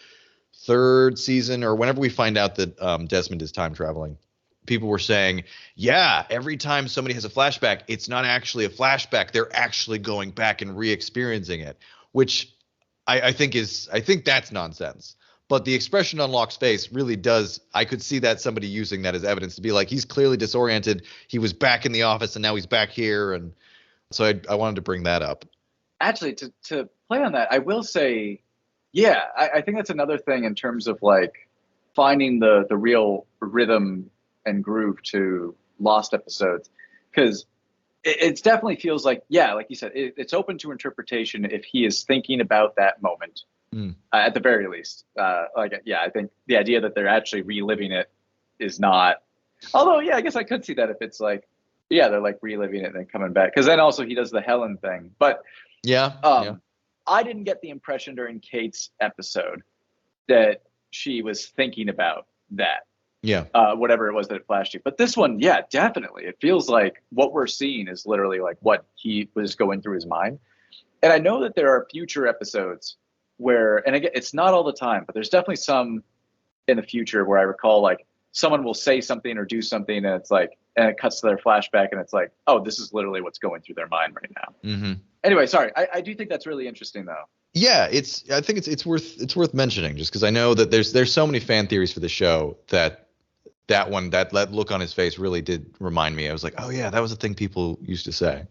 [SPEAKER 3] 3rd season, or whenever we find out that Desmond is time traveling. People were saying, yeah, every time somebody has a flashback, it's not actually a flashback. They're actually going back and re-experiencing it, which I think that's nonsense. But the expression on Locke's face really does. I could see that somebody using that as evidence to be like, he's clearly disoriented. He was back in the office and now he's back here. And so I wanted to bring that up.
[SPEAKER 2] Actually, to play on that, I will say, yeah, I think that's another thing in terms of like finding the real rhythm and groove to lost episodes. Because it definitely feels like, yeah, like you said, it's open to interpretation if he is thinking about that moment. At the very least, I think the idea that they're actually reliving it is not. Although, yeah, I guess I could see that if it's like, yeah, they're like reliving it and then coming back, because then also he does the Helen thing. But I didn't get the impression during Kate's episode that she was thinking about that.
[SPEAKER 3] Yeah.
[SPEAKER 2] Whatever it was that it flashed to. But this one, yeah, definitely. It feels like what we're seeing is literally like what he was going through his mind. And I know that there are future episodes where, and again, it's not all the time, but there's definitely some in the future where I recall like someone will say something or do something and it's like, and it cuts to their flashback and it's like, oh, this is literally what's going through their mind right now.
[SPEAKER 3] Mm-hmm.
[SPEAKER 2] Anyway, sorry. I do think that's really interesting though.
[SPEAKER 3] Yeah, I think it's worth mentioning just because I know that there's so many fan theories for the show that look on his face really did remind me. I was like, oh yeah, that was a thing people used to say.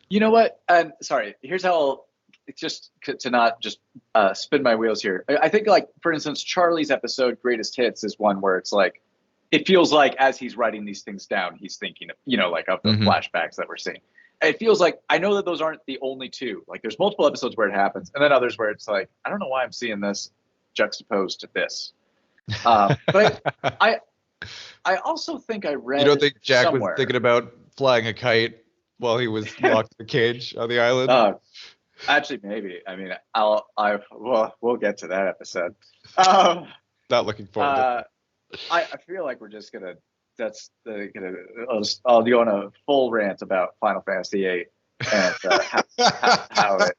[SPEAKER 2] You know what? And sorry, here's how it's just to not just spin my wheels here. I think like, for instance, Charlie's episode Greatest Hits is one where it's like, it feels like as he's writing these things down, he's thinking of, like of the flashbacks that we're seeing. It feels like, I know that those aren't the only two. Like there's multiple episodes where it happens, and then others where it's like, I don't know why I'm seeing this juxtaposed to this. But I also think I read.
[SPEAKER 3] You don't think Jack
[SPEAKER 2] somewhere.
[SPEAKER 3] was thinking about flying a kite while he was locked in a cage on the island?
[SPEAKER 2] Actually, maybe. I mean, we'll get to that episode.
[SPEAKER 3] Not looking forward to it.
[SPEAKER 2] I feel like we're just gonna. I'll go on a full rant about Final Fantasy VIII and how it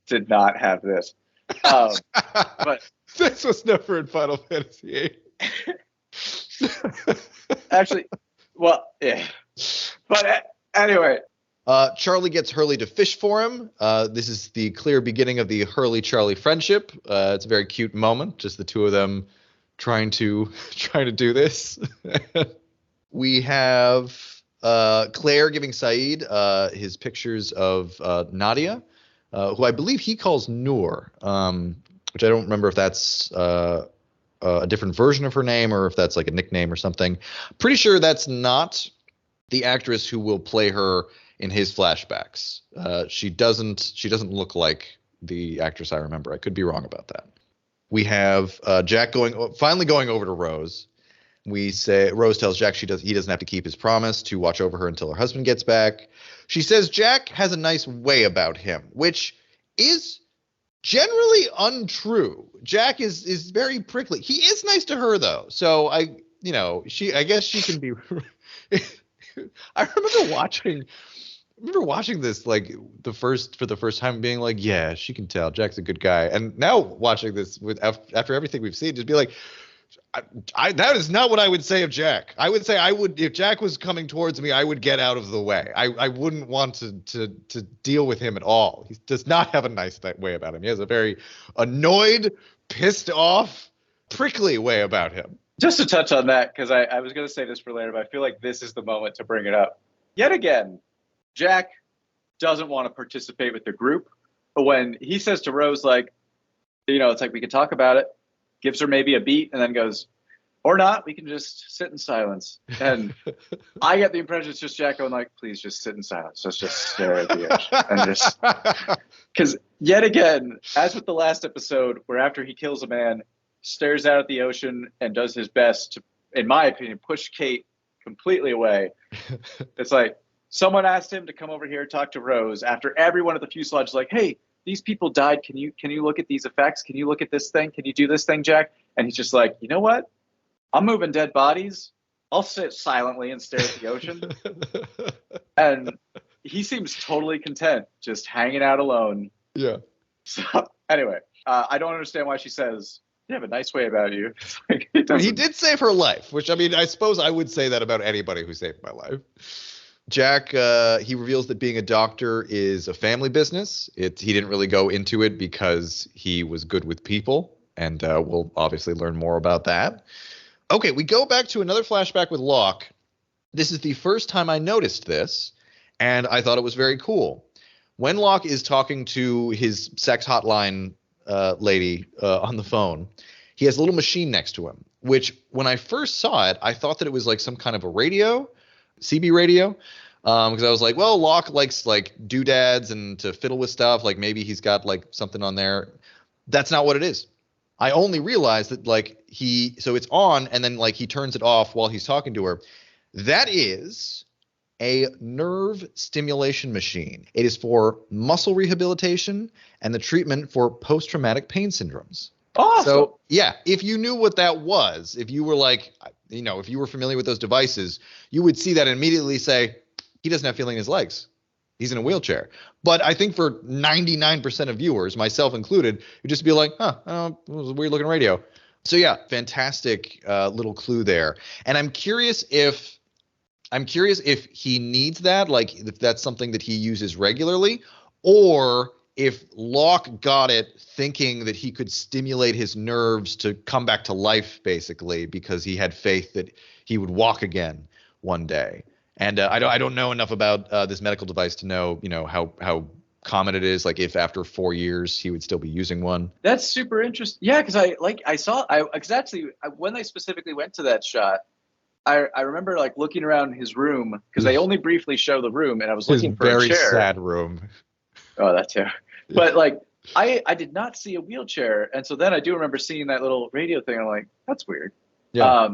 [SPEAKER 2] did not have this. But
[SPEAKER 3] this was never in Final Fantasy VIII.
[SPEAKER 2] Actually, well, yeah. But anyway.
[SPEAKER 3] Charlie gets Hurley to fish for him. This is the clear beginning of the Hurley-Charlie friendship. It's a very cute moment, just the two of them trying to do this. We have Claire giving Saeed his pictures of Nadia, who I believe he calls Noor, which I don't remember if that's a different version of her name or if that's like a nickname or something. Pretty sure that's not the actress who will play her in his flashbacks. She doesn't look like the actress I remember. I could be wrong about that. We have Jack finally going over to Rose. We say Rose tells Jack he doesn't have to keep his promise to watch over her until her husband gets back. She says Jack has a nice way about him, which is generally untrue. Jack is very prickly. He is nice to her though. So I guess she can be. I remember watching this like for the first time, being like, yeah, she can tell Jack's a good guy. And now watching this after everything we've seen, just be like, that is not what I would say of Jack. I would say if Jack was coming towards me, I would get out of the way. I wouldn't want to deal with him at all. He does not have a nice way about him. He has a very annoyed, pissed off, prickly way about him.
[SPEAKER 2] Just to touch on that, because I was going to say this for later, but I feel like this is the moment to bring it up. Yet again, Jack doesn't want to participate with the group. But when he says to Rose, like, it's like, we can talk about it, gives her maybe a beat, and then goes, or not, we can just sit in silence. And I get the impression it's just Jack going like, please just sit in silence. Let's just stare at the ocean. And just, because yet again, as with the last episode, where after he kills a man, stares out at the ocean and does his best to, in my opinion, push Kate completely away. It's like, someone asked him to come over here, talk to Rose, after everyone at the fuselage is like, hey, these people died. Can you look at these effects? Can you look at this thing? Can you do this thing, Jack? And he's just like, you know what? I'm moving dead bodies. I'll sit silently and stare at the ocean. And he seems totally content, just hanging out alone.
[SPEAKER 3] Yeah.
[SPEAKER 2] So anyway, I don't understand why she says, you have a nice way about you. Like,
[SPEAKER 3] he did save her life, which, I mean, I suppose I would say that about anybody who saved my life. Jack, he reveals that being a doctor is a family business. He didn't really go into it because he was good with people, and we'll obviously learn more about that. Okay, we go back to another flashback with Locke. This is the first time I noticed this, and I thought it was very cool. When Locke is talking to his sex hotline lady on the phone, he has a little machine next to him, which when I first saw it, I thought that it was like some kind of a radio, CB radio, because I was like, well, Locke likes like doodads and to fiddle with stuff. Like maybe he's got like something on there. That's not what it is. I only realized that like so it's on and then like he turns it off while he's talking to her. That is a nerve stimulation machine. It is for muscle rehabilitation and the treatment for post-traumatic pain syndromes.
[SPEAKER 2] Awesome.
[SPEAKER 3] So yeah, if you knew what that was, if you were like, if you were familiar with those devices, you would see that and immediately say, he doesn't have feeling in his legs. He's in a wheelchair. But I think for 99% of viewers, myself included, you'd just be like, it was a weird looking radio. So yeah, fantastic little clue there. And I'm curious if he needs that, like if that's something that he uses regularly, or if Locke got it thinking that he could stimulate his nerves to come back to life, basically, because he had faith that he would walk again one day. And I don't know enough about this medical device to know, how common it is. Like if after 4 years he would still be using one.
[SPEAKER 2] That's super interesting. Yeah, because actually when they specifically went to that shot, I remember like looking around his room because they only briefly show the room, and I was
[SPEAKER 3] His
[SPEAKER 2] looking for a
[SPEAKER 3] very
[SPEAKER 2] chair.
[SPEAKER 3] sad room.
[SPEAKER 2] Oh, that too. But like I did not see a wheelchair, and so then I do remember seeing that little radio thing. I'm like, that's weird.
[SPEAKER 3] Yeah.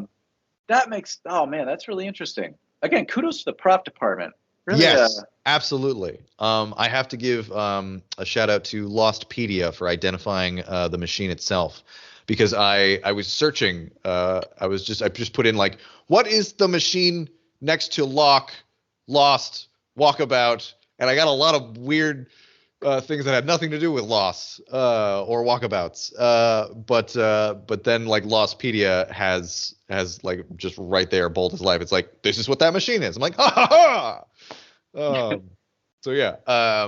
[SPEAKER 2] That makes oh man, that's really interesting. Again, kudos to the prop department. Really,
[SPEAKER 3] Yes, absolutely. I have to give a shout out to Lostpedia for identifying the machine itself, because I was searching. I just put in like, what is the machine next to Lock, Lost, Walkabout, and I got a lot of weird things that had nothing to do with Lost or Walkabouts. But then like Lostpedia has like just right there, bold as life. It's like, this is what that machine is. I'm like, ha ha ha. So yeah,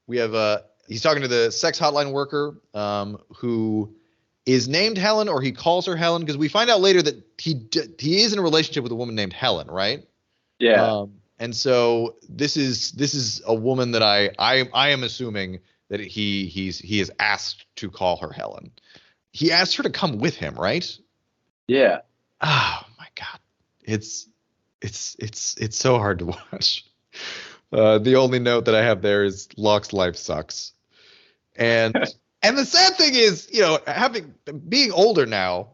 [SPEAKER 3] we have he's talking to the sex hotline worker who is named Helen, or he calls her Helen, because we find out later that he is in a relationship with a woman named Helen, right?
[SPEAKER 2] yeah.
[SPEAKER 3] And so this is a woman that I am assuming that he is asked to call her Helen. He asked her to come with him, right?
[SPEAKER 2] Yeah.
[SPEAKER 3] Oh my God, it's so hard to watch. The only note that I have there is Locke's life sucks, and the sad thing is, being older now,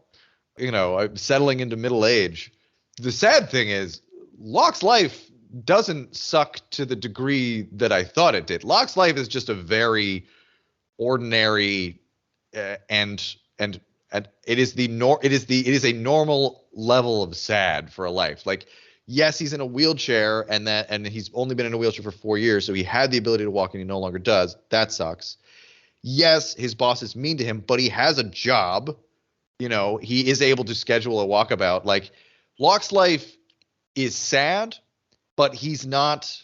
[SPEAKER 3] I'm settling into middle age. The sad thing is Locke's life doesn't suck to the degree that I thought it did. Locke's life is just a very ordinary and it is a normal level of sad for a life. Like, yes, he's in a wheelchair and he's only been in a wheelchair for 4 years, so he had the ability to walk and he no longer does. That sucks. Yes, his boss is mean to him, but he has a job. He is able to schedule a walkabout. Like, Locke's life is sad, but he's not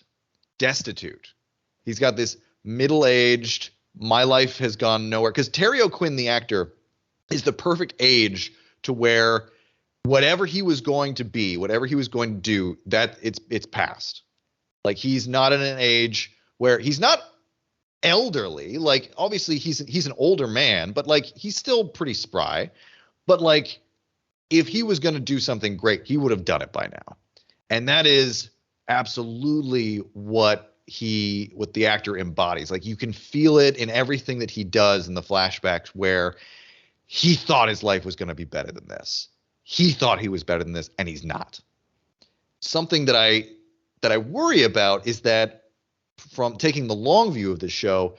[SPEAKER 3] destitute. He's got this middle-aged, my life has gone nowhere. Because Terry O'Quinn, the actor, is the perfect age to where whatever he was going to be, whatever he was going to do, that it's past. Like, he's not in an age where he's not elderly. Like, obviously he's an older man, but like, he's still pretty spry. But like, if he was going to do something great, he would have done it by now. And that is absolutely what the actor embodies. Like, you can feel it in everything that he does in the flashbacks, where he thought his life was going to be better than this. He thought he was better than this, and he's not. Something that I worry about is that, from taking the long view of the show,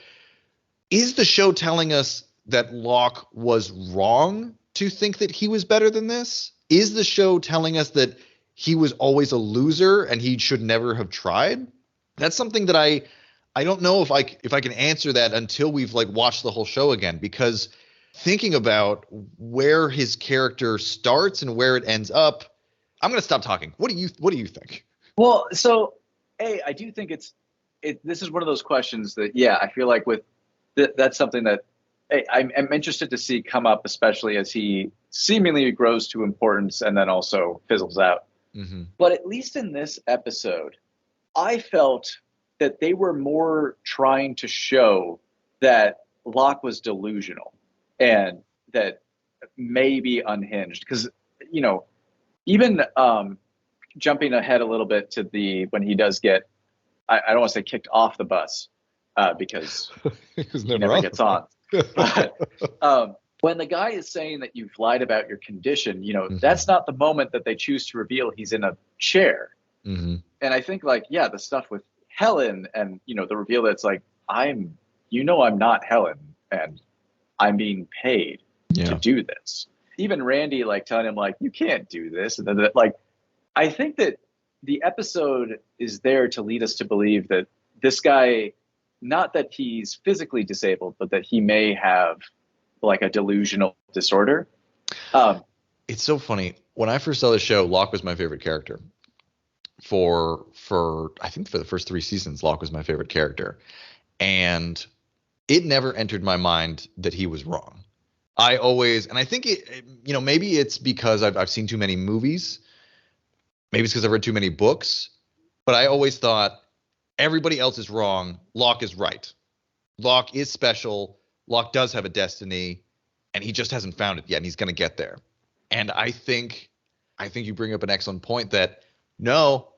[SPEAKER 3] is the show telling us that Locke was wrong to think that he was better than this? Is the show telling us that he was always a loser and he should never have tried? That's something that I don't know if I can answer that until we've like watched the whole show again, because thinking about where his character starts and where it ends up, I'm going to stop talking. What do you think?
[SPEAKER 2] Well, so I do think this is one of those questions that, yeah, I feel like with that's something that I'm interested to see come up, especially as he seemingly grows to importance and then also fizzles out.
[SPEAKER 3] Mm-hmm.
[SPEAKER 2] But at least in this episode, I felt that they were more trying to show that Locke was delusional and that maybe unhinged. Because, even jumping ahead a little bit to when he does get, I don't want to say kicked off the bus because he never gets on. But when the guy is saying that you've lied about your condition,
[SPEAKER 3] mm-hmm.
[SPEAKER 2] that's not the moment that they choose to reveal he's in a chair.
[SPEAKER 3] Mm-hmm.
[SPEAKER 2] And I think the stuff with Helen and, the reveal that's like, I'm not Helen and I'm being paid to do this. Even Randy telling him you can't do this. And then I think that the episode is there to lead us to believe that this guy, not that he's physically disabled, but that he may have a delusional disorder.
[SPEAKER 3] It's so funny. When I first saw the show, Locke was my favorite character. I think for the first 3 seasons, Locke was my favorite character. And it never entered my mind that he was wrong. And I think maybe it's because I've seen too many movies. Maybe it's because I've read too many books. But I always thought everybody else is wrong. Locke is right. Locke is special. Locke does have a destiny, and he just hasn't found it yet, and he's going to get there. And I think I think you bring up an excellent point that no,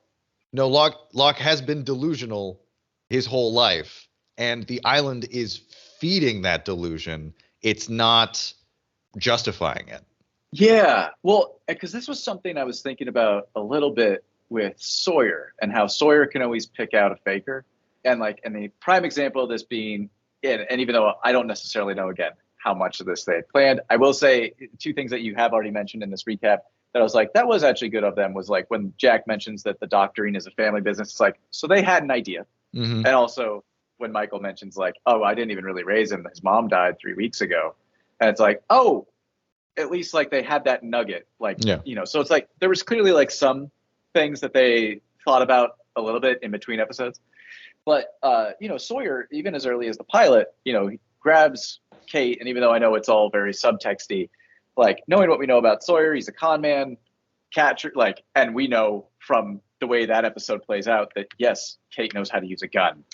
[SPEAKER 3] Locke has been delusional his whole life, and the island is feeding that delusion. It's not justifying it.
[SPEAKER 2] Yeah, well, because this was something I was thinking about a little bit with Sawyer and how Sawyer can always pick out a faker. And the prime example of this being, and even though I don't necessarily know, again, how much of this they had planned, I will say two things that you have already mentioned in this recap that I was like, that was actually good of them, was like when Jack mentions that the doctoring is a family business, it's like, so they had an idea.
[SPEAKER 3] Mm-hmm.
[SPEAKER 2] And also when Michael mentions like, oh, I didn't even really raise him. His mom died 3 weeks ago. And it's like, oh, at least like they had that nugget, so it's like there was clearly like some things that they thought about a little bit in between episodes. But, Sawyer, even as early as the pilot, he grabs Kate. And even though I know it's all very subtexty, like knowing what we know about Sawyer, he's a con man, catcher, and we know from the way that episode plays out that, yes, Kate knows how to use a gun.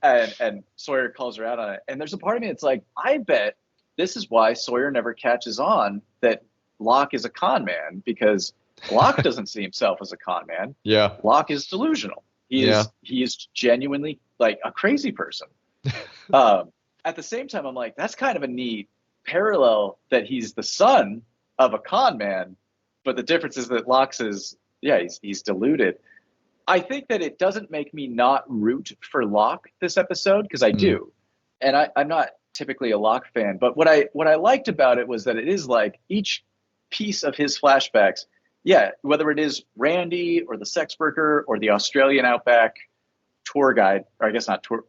[SPEAKER 2] And Sawyer calls her out on it. And there's a part of me that's like, I bet this is why Sawyer never catches on that Locke is a con man, because Locke doesn't see himself as a con man.
[SPEAKER 3] Yeah.
[SPEAKER 2] Locke is delusional. He is genuinely like a crazy person. At the same time, I'm like, that's kind of a neat parallel that he's the son of a con man, but the difference is that Locke's he's deluded. I think that it doesn't make me not root for Locke this episode, because I do. And I'm not typically a Locke fan, but what I liked about it was that it is like each piece of his flashbacks, whether it is Randy or the sex worker or the Australian outback tour guide, or I guess not tour,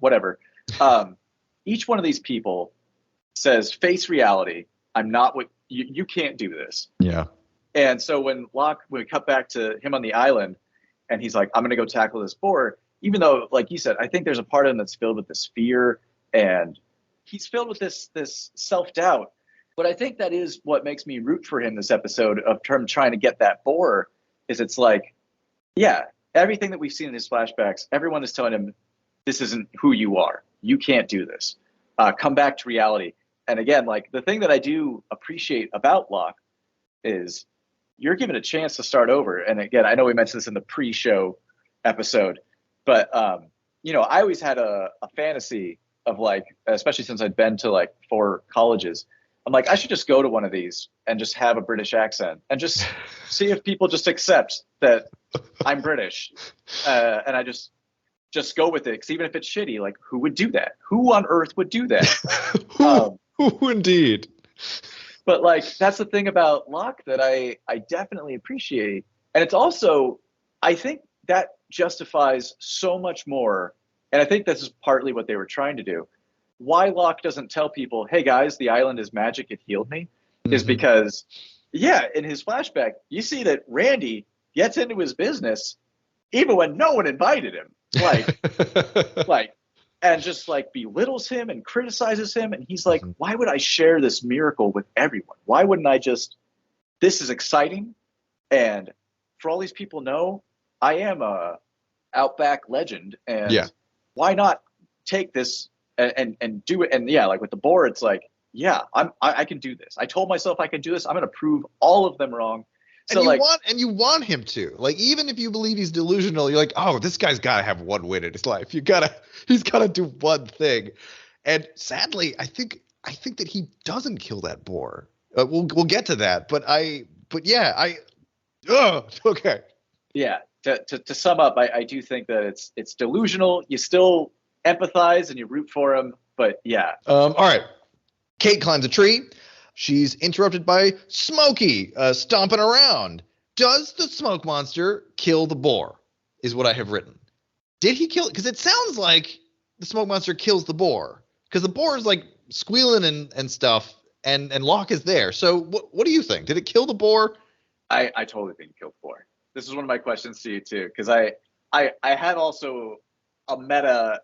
[SPEAKER 2] whatever. Each one of these people says, face reality. I'm not what you can't do this.
[SPEAKER 3] Yeah.
[SPEAKER 2] And so when we cut back to him on the island and he's like, I'm going to go tackle this boar, even though, like you said, I think there's a part of him that's filled with this fear and he's filled with this self-doubt. But I think that is what makes me root for him this episode of him trying to get that boar, is it's like, everything that we've seen in his flashbacks, everyone is telling him, this isn't who you are. You can't do this. Come back to reality. And again, like the thing that I do appreciate about Locke is you're given a chance to start over. And again, I know we mentioned this in the pre-show episode, but I always had a fantasy of like, especially since I'd been to like 4 colleges, I'm like, I should just go to one of these and just have a British accent and just see if people just accept that I'm British. And I just go with it. Because even if it's shitty, like who would do that? Who on earth would do that?
[SPEAKER 3] Who indeed?
[SPEAKER 2] But like, that's the thing about Locke that I definitely appreciate. And it's also, I think that justifies so much more. And I think this is partly what they were trying to do. Why Locke doesn't tell people, hey guys, the island is magic, it healed me, is because, in his flashback, you see that Randy gets into his business even when no one invited him. And just like belittles him and criticizes him. And he's like, why would I share this miracle with everyone? Why wouldn't I this is exciting. And for all these people know, I am a outback legend. And why not take this and do it? And like with the boar, it's like, I can do this. I told myself I could do this. I'm going to prove all of them wrong. So
[SPEAKER 3] you want him to, like, even if you believe he's delusional, you're like, oh, this guy's got to have one win in his life. He's got to do one thing. And sadly, I think that he doesn't kill that boar. We'll get to that. Okay.
[SPEAKER 2] Yeah. To sum up, I do think that it's delusional. You still empathize and you root for him, but yeah.
[SPEAKER 3] All right. Kate climbs a tree. She's interrupted by Smokey stomping around. Does the smoke monster kill the boar? Is what I have written. Did he kill it? Because it sounds like the smoke monster kills the boar. Because the boar is like squealing and stuff, and Locke is there. So what do you think? Did it kill the boar?
[SPEAKER 2] I totally think it killed the boar. This is one of my questions to you too, because I had also a meta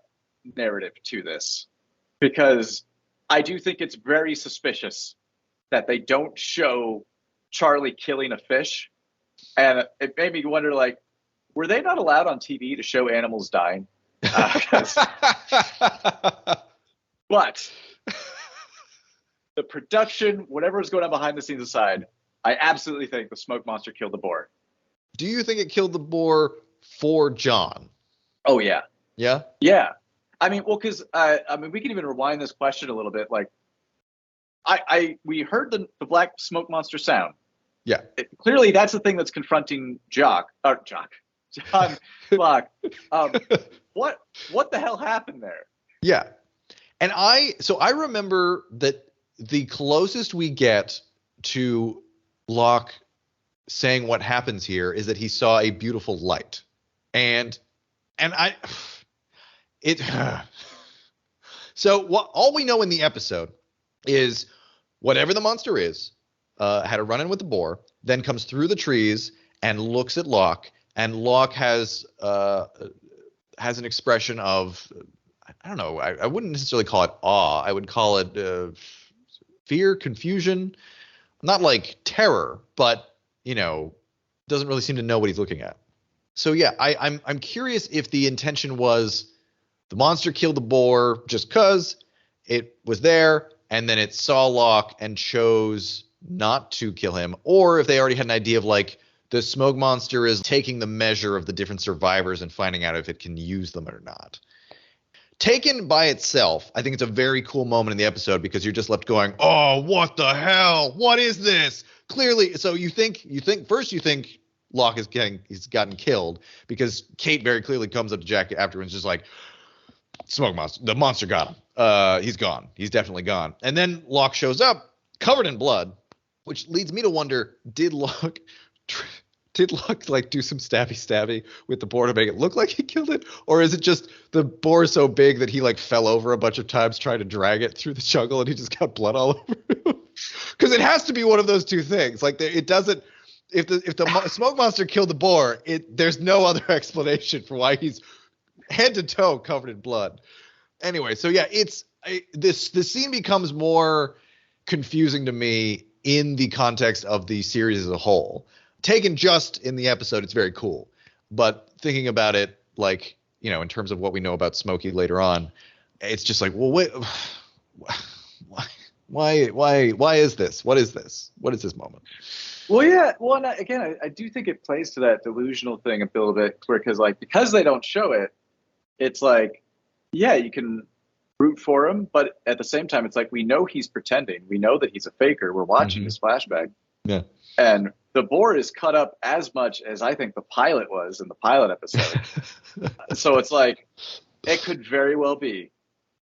[SPEAKER 2] narrative to this, because I do think it's very suspicious that they don't show Charlie killing a fish. And it made me wonder, like, were they not allowed on TV to show animals dying? But the production, whatever was going on behind the scenes aside, I absolutely think the smoke monster killed the boar.
[SPEAKER 3] Do you think it killed the boar for John?
[SPEAKER 2] Oh yeah.
[SPEAKER 3] Yeah.
[SPEAKER 2] Yeah. I mean, well, because we can even rewind this question a little bit. Like, we heard the black smoke monster sound.
[SPEAKER 3] Yeah.
[SPEAKER 2] Clearly, that's the thing that's confronting John Locke. What the hell happened there?
[SPEAKER 3] Yeah. And I remember that the closest we get to Locke saying what happens here is that he saw a beautiful light. So all we know in the episode is whatever the monster is, had a run-in with the boar, then comes through the trees and looks at Locke, and Locke has an expression of, I don't know, I wouldn't necessarily call it awe. I would call it fear, confusion, not like terror, but, doesn't really seem to know what he's looking at. So yeah, I'm curious if the intention was the monster killed the boar just because it was there, and then it saw Locke and chose not to kill him, or if they already had an idea of like the smoke monster is taking the measure of the different survivors and finding out if it can use them or not. Taken by itself, I think it's a very cool moment in the episode because you're just left going, oh, what the hell? What is this? Clearly, so you think Locke he's gotten killed because Kate very clearly comes up to Jack afterwards, just like, smoke monster, the monster got him. He's gone. He's definitely gone. And then Locke shows up covered in blood, which leads me to wonder, did Locke like do some stabby with the boar to make it look like he killed it? Or is it just the boar is so big that he like fell over a bunch of times trying to drag it through the jungle and he just got blood all over him? Because it has to be one of those two things. Like it doesn't, if the smoke monster killed the boar, there's no other explanation for why he's head to toe covered in blood. Anyway, so yeah, this scene becomes more confusing to me in the context of the series as a whole. Taken just in the episode, it's very cool. But thinking about it, like, in terms of what we know about Smokey later on, it's just like, well, wait, why is this? What is this? What is this moment?
[SPEAKER 2] Well, yeah. Well, and again, I do think it plays to that delusional thing a little bit, because they don't show it, it's like, yeah, you can root for him, but at the same time, it's like we know he's pretending. We know that he's a faker. We're watching his flashback.
[SPEAKER 3] Yeah.
[SPEAKER 2] And the boar is cut up as much as I think the pilot was in the pilot episode. So it's like, it could very well be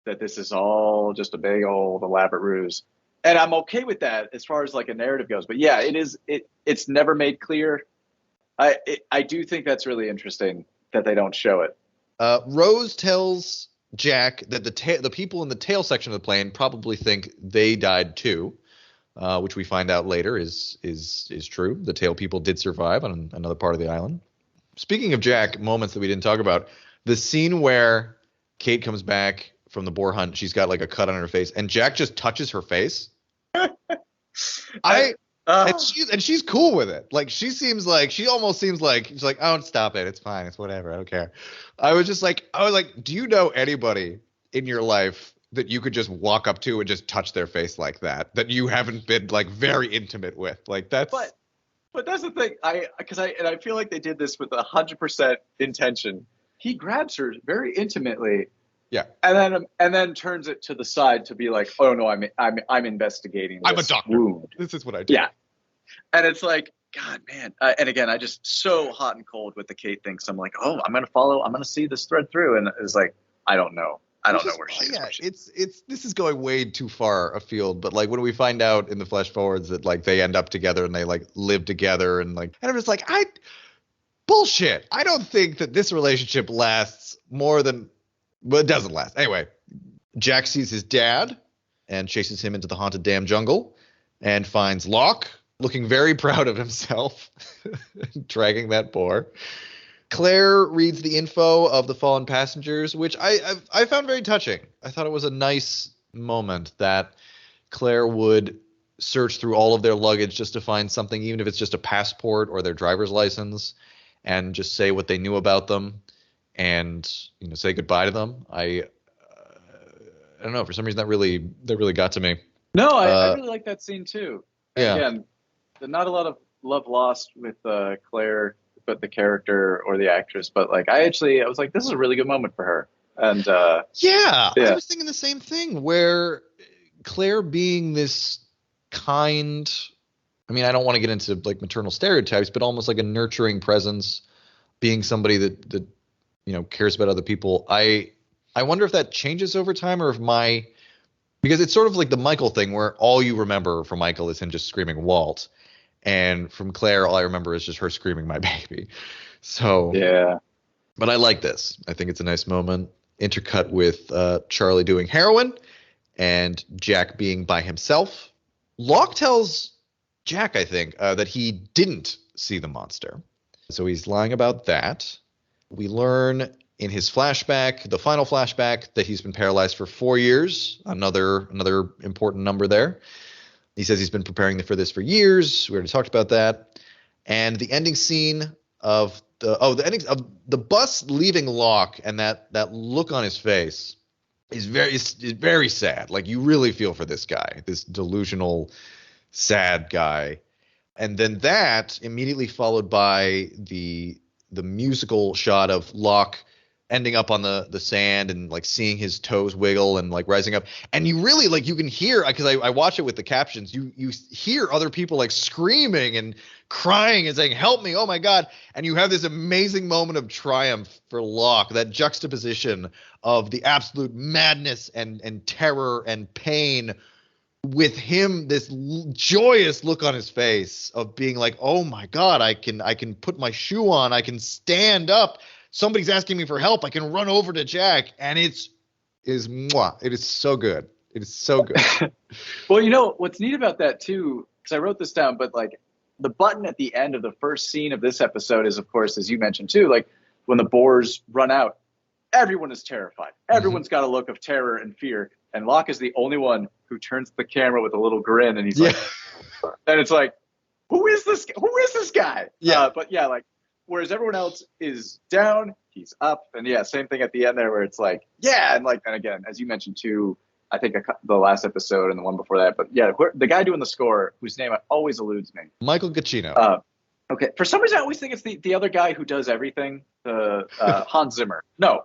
[SPEAKER 2] that this is all just a big old elaborate ruse. And I'm okay with that as far as like a narrative goes. But yeah, it's never made clear. I do think that's really interesting that they don't show it.
[SPEAKER 3] Rose tells Jack that the people in the tail section of the plane probably think they died too, which we find out later is true. The tail people did survive on another part of the island. Speaking of Jack, moments that we didn't talk about, the scene where Kate comes back from the boar hunt, she's got like a cut on her face, and Jack just touches her face. And she's cool with it. Like she almost seems like she's like, oh, stop it, it's fine, it's whatever, I don't care. I was like, do you know anybody in your life that you could just walk up to and just touch their face like that you haven't been like very intimate with? Like that's.
[SPEAKER 2] But that's the thing. I feel like they did this with 100% intention. He grabs her very intimately.
[SPEAKER 3] Yeah.
[SPEAKER 2] And then turns it to the side to be like, oh no, I'm investigating this
[SPEAKER 3] I'm a doctor.
[SPEAKER 2] wound.
[SPEAKER 3] This is what I do.
[SPEAKER 2] Yeah. And it's like, God, man. And again, I just so hot and cold with the Kate thing. So I'm like, oh, I'm going to see this thread through. And it's like, I don't know where she is.
[SPEAKER 3] Yeah, this is going way too far afield. But like when we find out in the flash forwards that like they end up together and they like live together and I'm just like, bullshit. I don't think that this relationship lasts more than, well, it doesn't last. Anyway, Jack sees his dad and chases him into the haunted damn jungle and finds Locke looking very proud of himself, dragging that boar. Claire reads the info of the fallen passengers, which I found very touching. I thought it was a nice moment that Claire would search through all of their luggage just to find something, even if it's just a passport or their driver's license, and just say what they knew about them and say goodbye to them. I don't know, for some reason that really got to me.
[SPEAKER 2] No, I really like that scene too.
[SPEAKER 3] Yeah.
[SPEAKER 2] Again, not a lot of love lost with Claire, but the character or the actress. But like, I was like, this is a really good moment for her. And
[SPEAKER 3] Yeah, I
[SPEAKER 2] yeah,
[SPEAKER 3] was thinking the same thing, where Claire being this kind, I mean, I don't want to get into like maternal stereotypes, but almost like a nurturing presence, being somebody that cares about other people. I wonder if that changes over time, or if because it's sort of like the Michael thing, where all you remember from Michael is him just screaming Walt, and from Claire all I remember is just her screaming my baby. So
[SPEAKER 2] yeah,
[SPEAKER 3] but I like this. I think it's a nice moment, intercut with Charlie doing heroin and Jack being by himself. Locke tells Jack, I think, that he didn't see the monster. So he's lying about that. We learn in his flashback, the final flashback, that he's been paralyzed for 4 years. Another important number there. He says he's been preparing for this for years. We already talked about that. And the ending scene of the bus leaving Locke, and that look on his face is very sad. Like, you really feel for this guy, this delusional, sad guy. And then that immediately followed by the musical shot of Locke ending up on the sand and like seeing his toes wiggle and like rising up. And you really like, you can hear, because I watch it with the captions, you hear other people like screaming and crying and saying, help me, oh my God. And you have this amazing moment of triumph for Locke, that juxtaposition of the absolute madness and terror and pain, with him, this joyous look on his face of being like, oh my God, I can put my shoe on, I can stand up, somebody's asking me for help, I can run over to Jack. And it is so good. It is so good.
[SPEAKER 2] Well, what's neat about that too, because I wrote this down, but like the button at the end of the first scene of this episode is, of course, as you mentioned too, like when the boars run out, everyone is terrified. Everyone's got a look of terror and fear. And Locke is the only one who turns to the camera with a little grin, and he's like, and it's like, who is this guy?
[SPEAKER 3] Yeah.
[SPEAKER 2] But yeah, like, whereas everyone else is down, he's up. And yeah, same thing at the end there, where it's like, yeah. And like, and again, as you mentioned too, I think the last episode and the one before that, but yeah, the guy doing the score, whose name always eludes me.
[SPEAKER 3] Michael Giacchino.
[SPEAKER 2] Okay. For some reason, I always think it's the other guy who does everything. Hans Zimmer. No.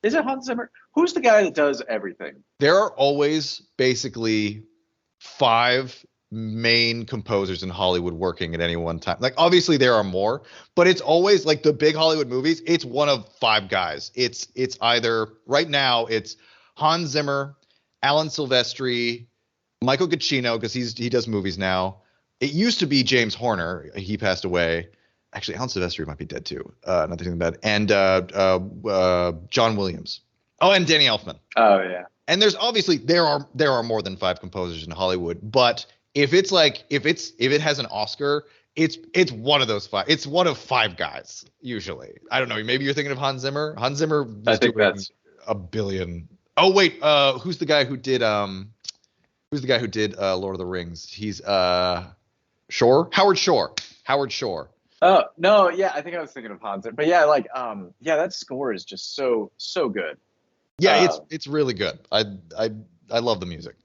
[SPEAKER 2] Is it Hans Zimmer? Who's the guy that does everything?
[SPEAKER 3] There are always basically 5 main composers in Hollywood working at any one time. Like, obviously there are more, but it's always like the big Hollywood movies, it's one of 5 guys. It's either, right now it's Hans Zimmer, Alan Silvestri, Michael Giacchino, because he does movies now. It used to be James Horner. He passed away. Actually, Alan Silvestri might be dead too. Not thinking about it. And John Williams. Oh, and Danny Elfman.
[SPEAKER 2] Oh yeah.
[SPEAKER 3] And there's obviously there are more than 5 composers in Hollywood, but if it has an Oscar, it's one of those 5. It's one of 5 guys usually. I don't know. Maybe you're thinking of Hans Zimmer. Hans Zimmer was
[SPEAKER 2] I think
[SPEAKER 3] doing
[SPEAKER 2] that's
[SPEAKER 3] $1 billion. Oh wait, who's the guy who did Lord of the Rings? He's Shore? Howard Shore. Howard Shore.
[SPEAKER 2] Oh no, yeah, I think I was thinking of Hans Zimmer. But yeah, like yeah, that score is just so good.
[SPEAKER 3] Yeah, it's really good. I love the music.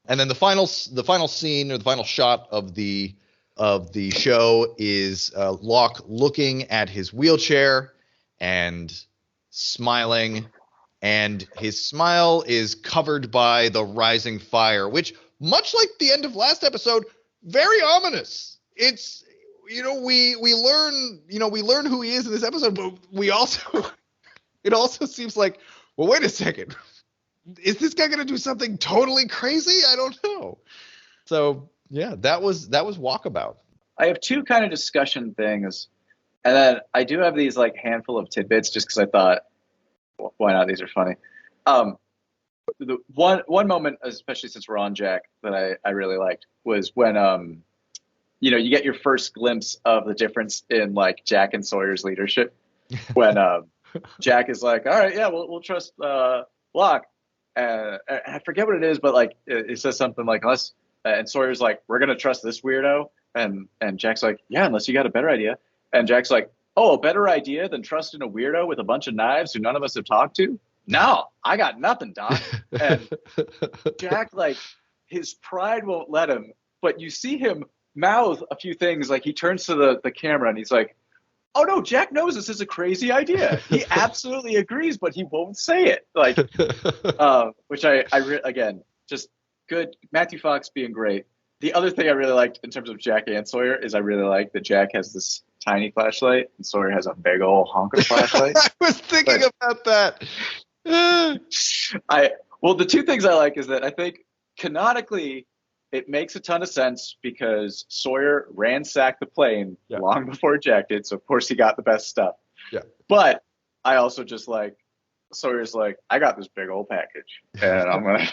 [SPEAKER 3] And then the final scene, or the final shot of the show, is Locke looking at his wheelchair and smiling, and his smile is covered by the rising fire, which, much like the end of last episode, very ominous. It's, we learn who he is in this episode, but it also seems like, well, wait a second. Is this guy going to do something totally crazy? I don't know. So yeah, that was Walkabout.
[SPEAKER 2] I have 2 kind of discussion things, and then I do have these like handful of tidbits just because I thought, well, why not? These are funny. The one moment, especially since we're on Jack, that I really liked was when you get your first glimpse of the difference in like Jack and Sawyer's leadership when Jack is like, all right, yeah, we'll trust Locke. And I forget what it is, but like it says something like, unless, and Sawyer's like, we're gonna trust this weirdo, and Jack's like, yeah, unless you got a better idea. And Jack's like, oh, a better idea than trusting a weirdo with a bunch of knives who none of us have talked to? No, I got nothing, Doc. And Jack, like, his pride won't let him, but you see him mouth a few things. Like he turns to the camera and he's like, "Oh no, Jack knows this is a crazy idea. He absolutely agrees, but he won't say it." Like, which again, just good. Matthew Fox being great. The other thing I really liked in terms of Jack and Sawyer is I really like that Jack has this tiny flashlight and Sawyer has a big old honker flashlight.
[SPEAKER 3] I was thinking about that.
[SPEAKER 2] Well, the two things I like is that I think canonically it makes a ton of sense because Sawyer ransacked the plane long before Jack did, so of course he got the best stuff.
[SPEAKER 3] Yeah.
[SPEAKER 2] But I also just like Sawyer's like, I got this big old package, and I'm gonna.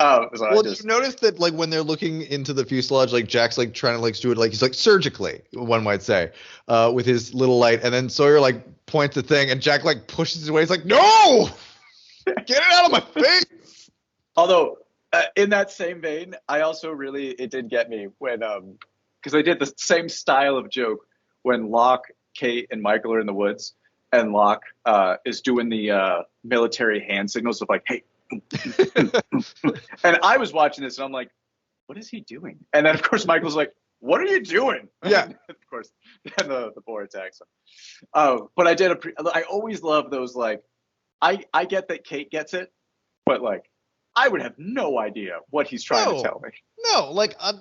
[SPEAKER 3] Well, you notice that like when they're looking into the fuselage, like Jack's like trying to like do it like he's like surgically, one might say, with his little light, and then Sawyer like points the thing, and Jack like pushes it away. He's like, "No, get it out of my face!"
[SPEAKER 2] Although, in that same vein, I also it did get me when because they did the same style of joke when Locke, Kate, and Michael are in the woods, and Locke is doing the military hand signals of like, "Hey." And I was watching this and I'm like, what is he doing? And then of course Michael's like, what are you doing?
[SPEAKER 3] Yeah.
[SPEAKER 2] Of course. Then the boar attacks him. But I always love those, like, I get that Kate gets it, but like I would have no idea what he's trying to tell me.
[SPEAKER 3] No, like I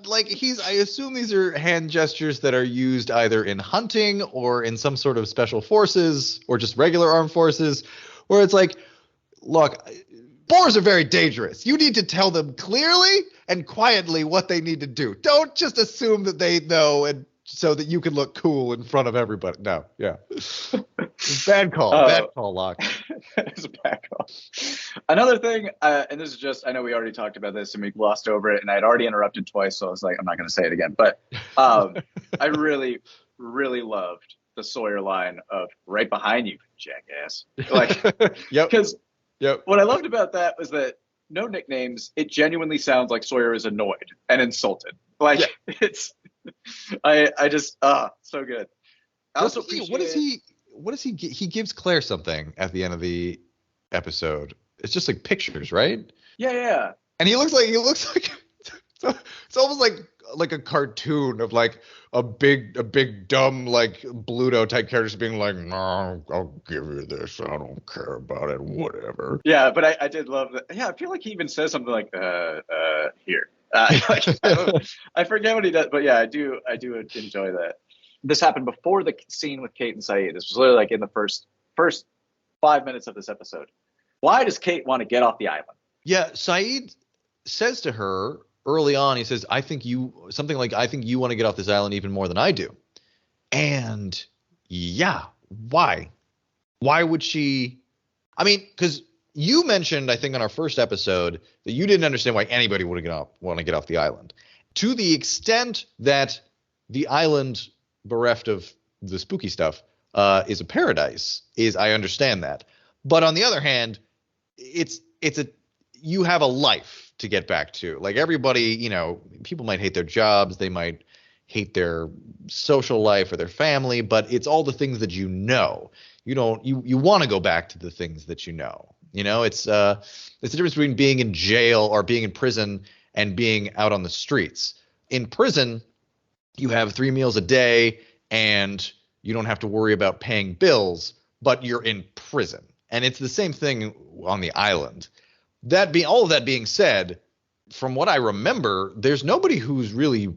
[SPEAKER 3] assume these are hand gestures that are used either in hunting or in some sort of special forces or just regular armed forces, where it's like, look, boars are very dangerous. You need to tell them clearly and quietly what they need to do. Don't just assume that they know and so that you can look cool in front of everybody. No, yeah. Bad call. Bad call, Locke.
[SPEAKER 2] It's a bad call. Another thing, and this is just, I know we already talked about this and we glossed over it, and I'd already interrupted twice, so I was like, I'm not going to say it again. But I really, really loved the Sawyer line of right behind you, jackass. Like, because what I loved about that was that no nicknames. It genuinely sounds like Sawyer is annoyed and insulted. Like it's, I just so good. I also
[SPEAKER 3] what does he he gives Claire something at the end of the episode. It's just like pictures, right?
[SPEAKER 2] Yeah.
[SPEAKER 3] And he looks like it's almost like a cartoon of like a big dumb like Bluto type character just being like, no, I'll give you this. I don't care about it. Whatever.
[SPEAKER 2] Yeah, but I did love that. Yeah, I feel like he even says something like, here. I forget what he does, but yeah, I do enjoy that. This happened before the scene with Kate and Saeed. This was literally like in the first 5 minutes of this episode. Why does Kate want to get off the island?
[SPEAKER 3] Yeah, Saeed says to her early on, he says, I think you want to get off this island even more than I do. And yeah, why? Why would she? I mean, because you mentioned, I think on our first episode, that you didn't understand why anybody would want to get off the island. To the extent that the island, bereft of the spooky stuff, is a paradise, I understand that. But on the other hand, you have a life to get back to. Like everybody, people might hate their jobs, they might hate their social life or their family, but it's all the things that you know. You want to go back to the things that you know. It's the difference between being in jail or being in prison and being out on the streets. In prison, you have 3 meals a day and you don't have to worry about paying bills, but you're in prison. And it's the same thing on the island. All of that being said, from what I remember, there's nobody who's really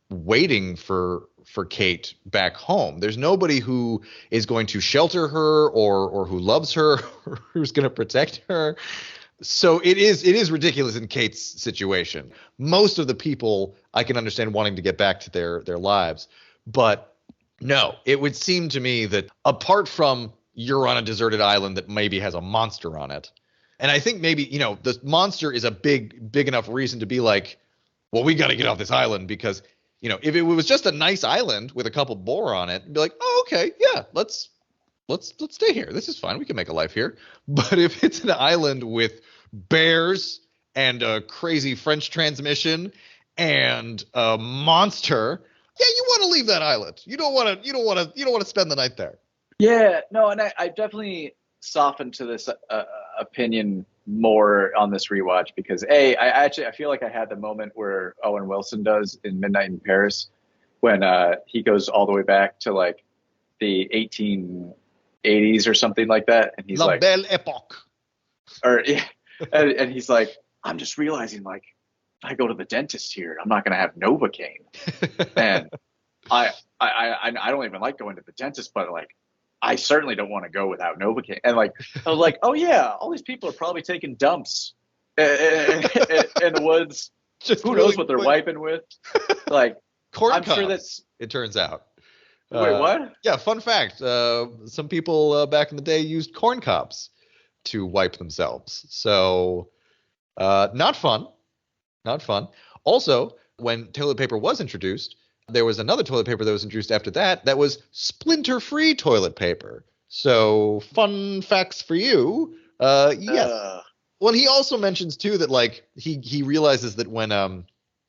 [SPEAKER 3] waiting for Kate back home. There's nobody who is going to shelter her or who loves her or who's going to protect her. So it is ridiculous in Kate's situation. Most of the people I can understand wanting to get back to their lives, but no, it would seem to me that apart from you're on a deserted island that maybe has a monster on it, and I think maybe the monster is a big enough reason to be like, well, we got to get off this island because if it was just a nice island with a couple boar on it, be like, oh, okay, yeah, let's stay here. This is fine. We can make a life here. But if it's an island with bears and a crazy French transmission and a monster, yeah, you want to leave that island. You don't want to spend the night there.
[SPEAKER 2] Yeah, no, and I definitely softened to this opinion more on this rewatch because I feel like I had the moment where Owen Wilson does in Midnight in Paris, when he goes all the way back to like the 1880s or something like that, and he's
[SPEAKER 3] La
[SPEAKER 2] like,
[SPEAKER 3] Belle Époque.
[SPEAKER 2] or and he's like, I'm just realizing like if I go to the dentist here, I'm not gonna have Novocaine, and I don't even like going to the dentist, but like I certainly don't want to go without Novocaine. And like I was like, oh yeah, all these people are probably taking dumps in the woods.
[SPEAKER 3] Just
[SPEAKER 2] Who
[SPEAKER 3] really
[SPEAKER 2] knows what they're
[SPEAKER 3] quick.
[SPEAKER 2] wiping with? Like
[SPEAKER 3] Corn
[SPEAKER 2] I'm
[SPEAKER 3] cobs,
[SPEAKER 2] sure that's.
[SPEAKER 3] it turns out.
[SPEAKER 2] Wait, what?
[SPEAKER 3] Yeah, fun fact. Some people back in the day used corn cobs to wipe themselves. So not fun. Not fun. Also, when toilet paper was introduced, there was another toilet paper that was introduced after that that was splinter-free toilet paper. So fun facts for you. Yes. Well, he also mentions too that like he realizes that when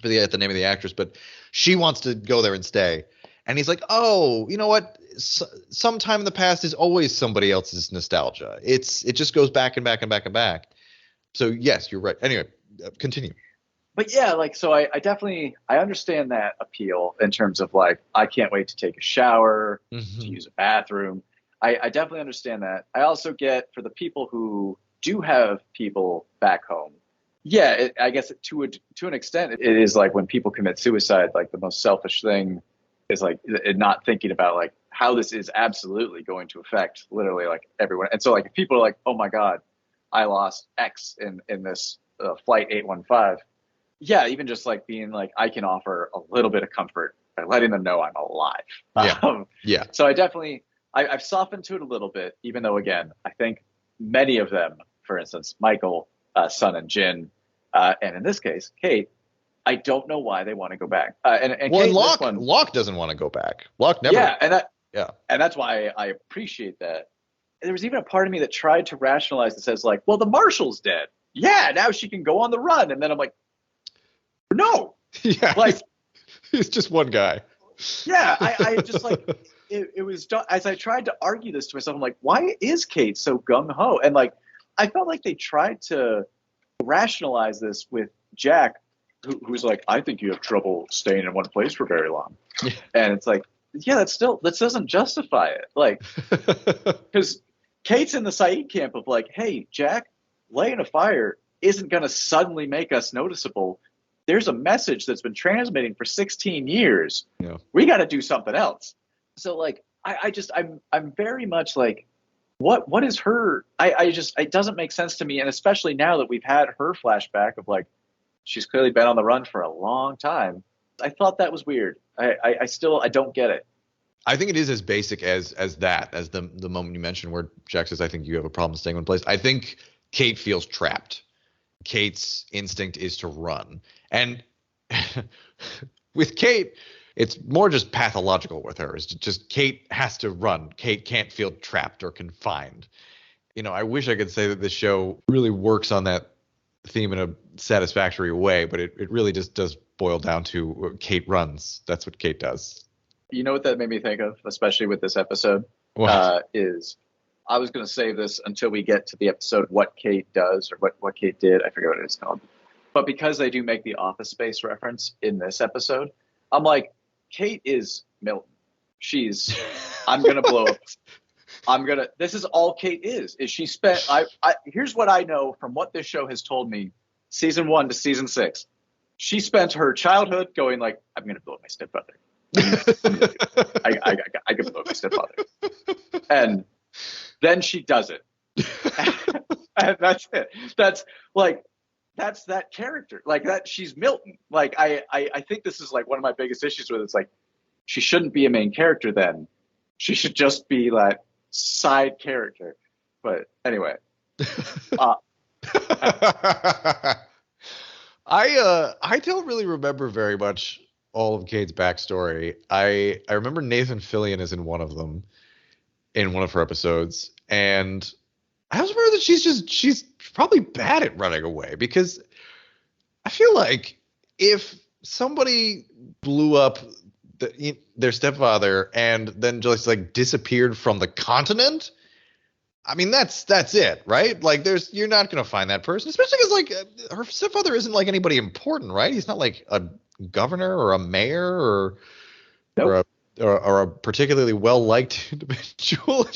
[SPEAKER 3] forget the name of the actress, but she wants to go there and stay, and he's like, oh, you know what? Sometime in the past is always somebody else's nostalgia. It just goes back and back and back and back. So yes, you're right. Anyway, continue.
[SPEAKER 2] But yeah, like so I definitely I understand that appeal in terms of like I can't wait to take a shower, to use a bathroom. I definitely understand that. I also get for the people who do have people back home. Yeah, I guess to an extent it is like when people commit suicide, like the most selfish thing is like not thinking about like how this is absolutely going to affect literally like everyone. And so like if people are like, oh my God, I lost X in this flight 815. Yeah, even just like being like, I can offer a little bit of comfort by letting them know I'm alive.
[SPEAKER 3] Yeah. Yeah.
[SPEAKER 2] So I've softened to it a little bit, even though, again, I think many of them, for instance, Michael, Sun, and Jin, and in this case, Kate, I don't know why they want to go back. And
[SPEAKER 3] well,
[SPEAKER 2] Kate,
[SPEAKER 3] Locke doesn't want to go back. Locke never.
[SPEAKER 2] Yeah, and that's why I appreciate that. And there was even a part of me that tried to rationalize this as like, well, the Marshal's dead. Yeah, now she can go on the run. And then I'm like, no.
[SPEAKER 3] Yeah,
[SPEAKER 2] like
[SPEAKER 3] he's just one guy.
[SPEAKER 2] Yeah, I just like it was as I tried to argue this to myself. I'm like, why is Kate so gung ho? And like, I felt like they tried to rationalize this with Jack, who's like, I think you have trouble staying in one place for very long. Yeah. And it's like, yeah, that doesn't justify it. Like, because Kate's in the Saeed camp of like, hey, Jack, laying a fire isn't going to suddenly make us noticeable. There's a message that's been transmitting for 16 years.
[SPEAKER 3] Yeah.
[SPEAKER 2] We got to do something else. So like, I'm very much like, what is her? It doesn't make sense to me. And especially now that we've had her flashback of like, she's clearly been on the run for a long time. I thought that was weird. I don't get it.
[SPEAKER 3] I think it is as basic as the moment you mentioned where Jack says, I think you have a problem staying in one place. I think Kate feels trapped. Kate's instinct is to run. And with Kate, it's more just pathological with her. It's just Kate has to run. Kate can't feel trapped or confined. You know, I wish I could say that this show really works on that theme in a satisfactory way, but it really just does boil down to Kate runs. That's what Kate does.
[SPEAKER 2] You know what that made me think of, especially with this episode, is I was going to save this until we get to the episode What Kate Does or what Kate Did. I forget what it is called. But because they do make the Office Space reference in this episode, I'm like, Kate is Milton. She's, I'm going to blow up. This is all Kate is she spent, here's what I know from what this show has told me, season 1 to season 6. She spent her childhood going like, I'm going to blow my stepbrother. I can blow my stepfather. And then she does it. And that's it. That's that character. Like that, she's Milton. Like I think this is like one of my biggest issues with it. It's like, she shouldn't be a main character then. She should just be like side character. But anyway.
[SPEAKER 3] I don't really remember very much all of Kate's backstory. I remember Nathan Fillion is in one of them, in one of her episodes, and I also remember that she's probably bad at running away, because I feel like if somebody blew up their stepfather and then just like disappeared from the continent, I mean that's it, right? Like you're not gonna find that person, especially because like her stepfather isn't like anybody important, right? He's not like a governor or a mayor or
[SPEAKER 2] Nope.
[SPEAKER 3] or a particularly well liked individual.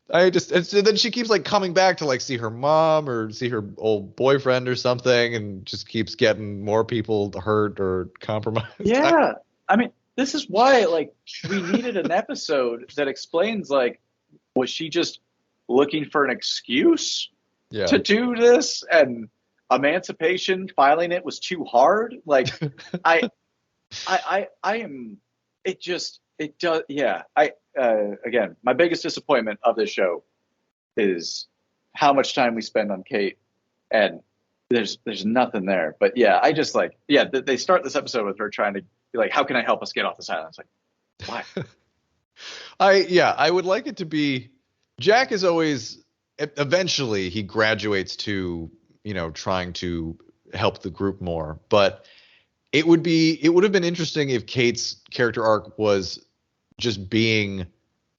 [SPEAKER 3] And so then she keeps like coming back to like see her mom or see her old boyfriend or something, and just keeps getting more people hurt or compromised.
[SPEAKER 2] Yeah. I mean, this is why like we needed an episode that explains like, was she just looking for an excuse
[SPEAKER 3] Yeah.
[SPEAKER 2] to do this, and emancipation filing it was too hard? Like I am, it does. Yeah. Again, my biggest disappointment of this show is how much time we spend on Kate, and there's nothing there. But yeah, I just like, yeah, they start this episode with her trying to be like, how can I help us get off this island? It's like, why?
[SPEAKER 3] I would like it to be Jack is always eventually he graduates to, trying to help the group more, but it would have been interesting if Kate's character arc was just being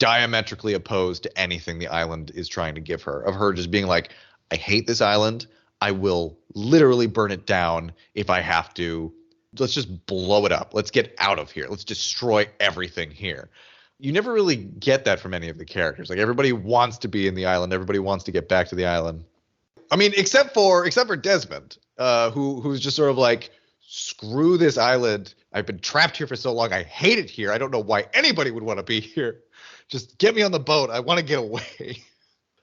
[SPEAKER 3] diametrically opposed to anything the island is trying to give her, of her just being like, I hate this island. I will literally burn it down if I have to. Let's just blow it up. Let's get out of here. Let's destroy everything here. You never really get that from any of the characters. Like everybody wants to be in the island. Everybody wants to get back to the island. I mean, except for Desmond, who's just sort of like, screw this island. I've been trapped here for so long. I hate it here. I don't know why anybody would want to be here. Just get me on the boat. I want to get away.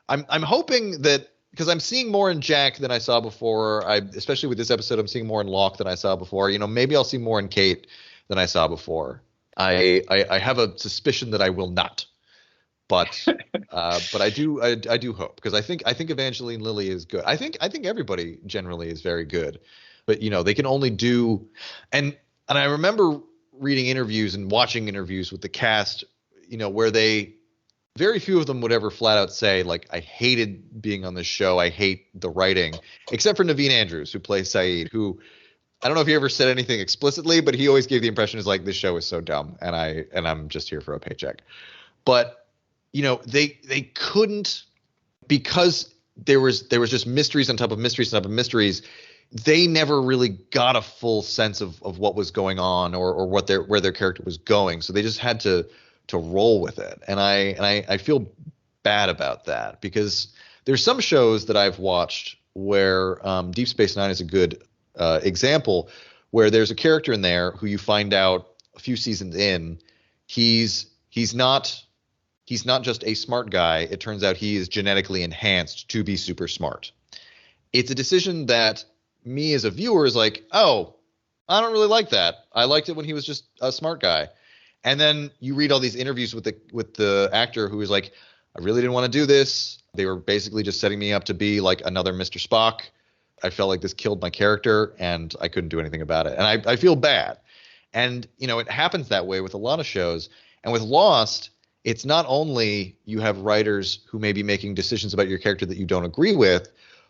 [SPEAKER 3] I'm hoping that, because I'm seeing more in Jack than I saw before. Especially with this episode, I'm seeing more in Locke than I saw before. Maybe I'll see more in Kate than I saw before. I have a suspicion that I will not, but I do hope, because I think Evangeline Lilly is good. I think everybody generally is very good, but they can only do, and I remember reading interviews and watching interviews with the cast, where very few of them would ever flat out say, like, I hated being on this show. I hate the writing, except for Naveen Andrews, who plays Saeed, who I don't know if he ever said anything explicitly, but he always gave the impression is like, this show is so dumb, and I'm just here for a paycheck. But they couldn't, because there was just mysteries on top of mysteries on top of mysteries. They never really got a full sense of what was going on or where their character was going. So they just had to roll with it. And I feel bad about that, because there's some shows that I've watched where Deep Space Nine is a good example, where there's a character in there who you find out a few seasons in, he's not just a smart guy. It turns out he is genetically enhanced to be super smart. It's a decision that me as a viewer is like, oh, I don't really like that. I liked it when he was just a smart guy. And then you read all these interviews with the actor who is like, I really didn't want to do this. They were basically just setting me up to be like another Mr. Spock. I felt like this killed my character and I couldn't do anything about it. And I feel bad. And, it happens that way with a lot of shows. And with Lost, it's not only you have writers who may be making decisions about your character that you don't agree with,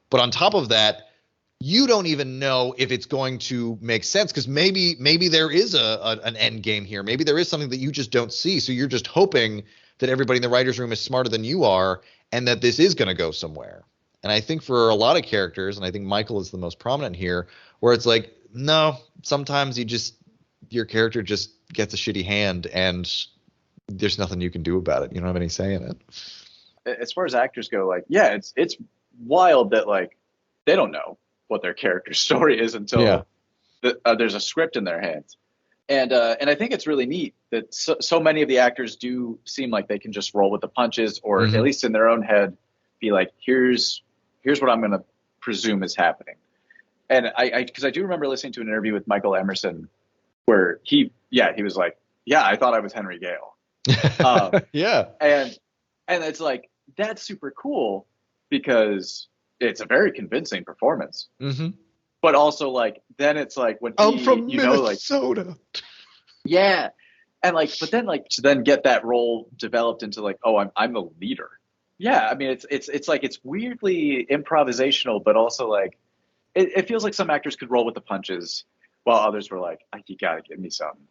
[SPEAKER 3] but on top of that, you don't even know if it's going to make sense, because maybe there is an end game here. Maybe there is something that you just don't see. So you're just hoping that everybody in the writer's room is smarter than you are and that this is going to go somewhere. And I think for a lot of characters, and I think Michael is the most prominent here, where it's like, no, sometimes your character just gets a shitty hand and there's nothing you can do about it. You don't have any say in it.
[SPEAKER 2] As far as actors go, like, yeah, it's wild that like they don't know what their character's story is until there's a script in their hands. And I think it's really neat that so many of the actors do seem like they can just roll with the punches, or at least in their own head be like, here's what I'm going to presume is happening. And because I do remember listening to an interview with Michael Emerson where he was like, yeah, I thought I was Henry Gale.
[SPEAKER 3] Yeah.
[SPEAKER 2] And it's like, that's super cool because it's a very convincing performance.
[SPEAKER 3] Mm-hmm.
[SPEAKER 2] But also, like, then it's like when
[SPEAKER 3] I'm from Minnesota.
[SPEAKER 2] Like, yeah. And like, but then like to then get that role developed into like, oh, I'm the leader. Yeah. I mean, it's like, it's weirdly improvisational, but also like, it feels like some actors could roll with the punches while others were like, you gotta give me something.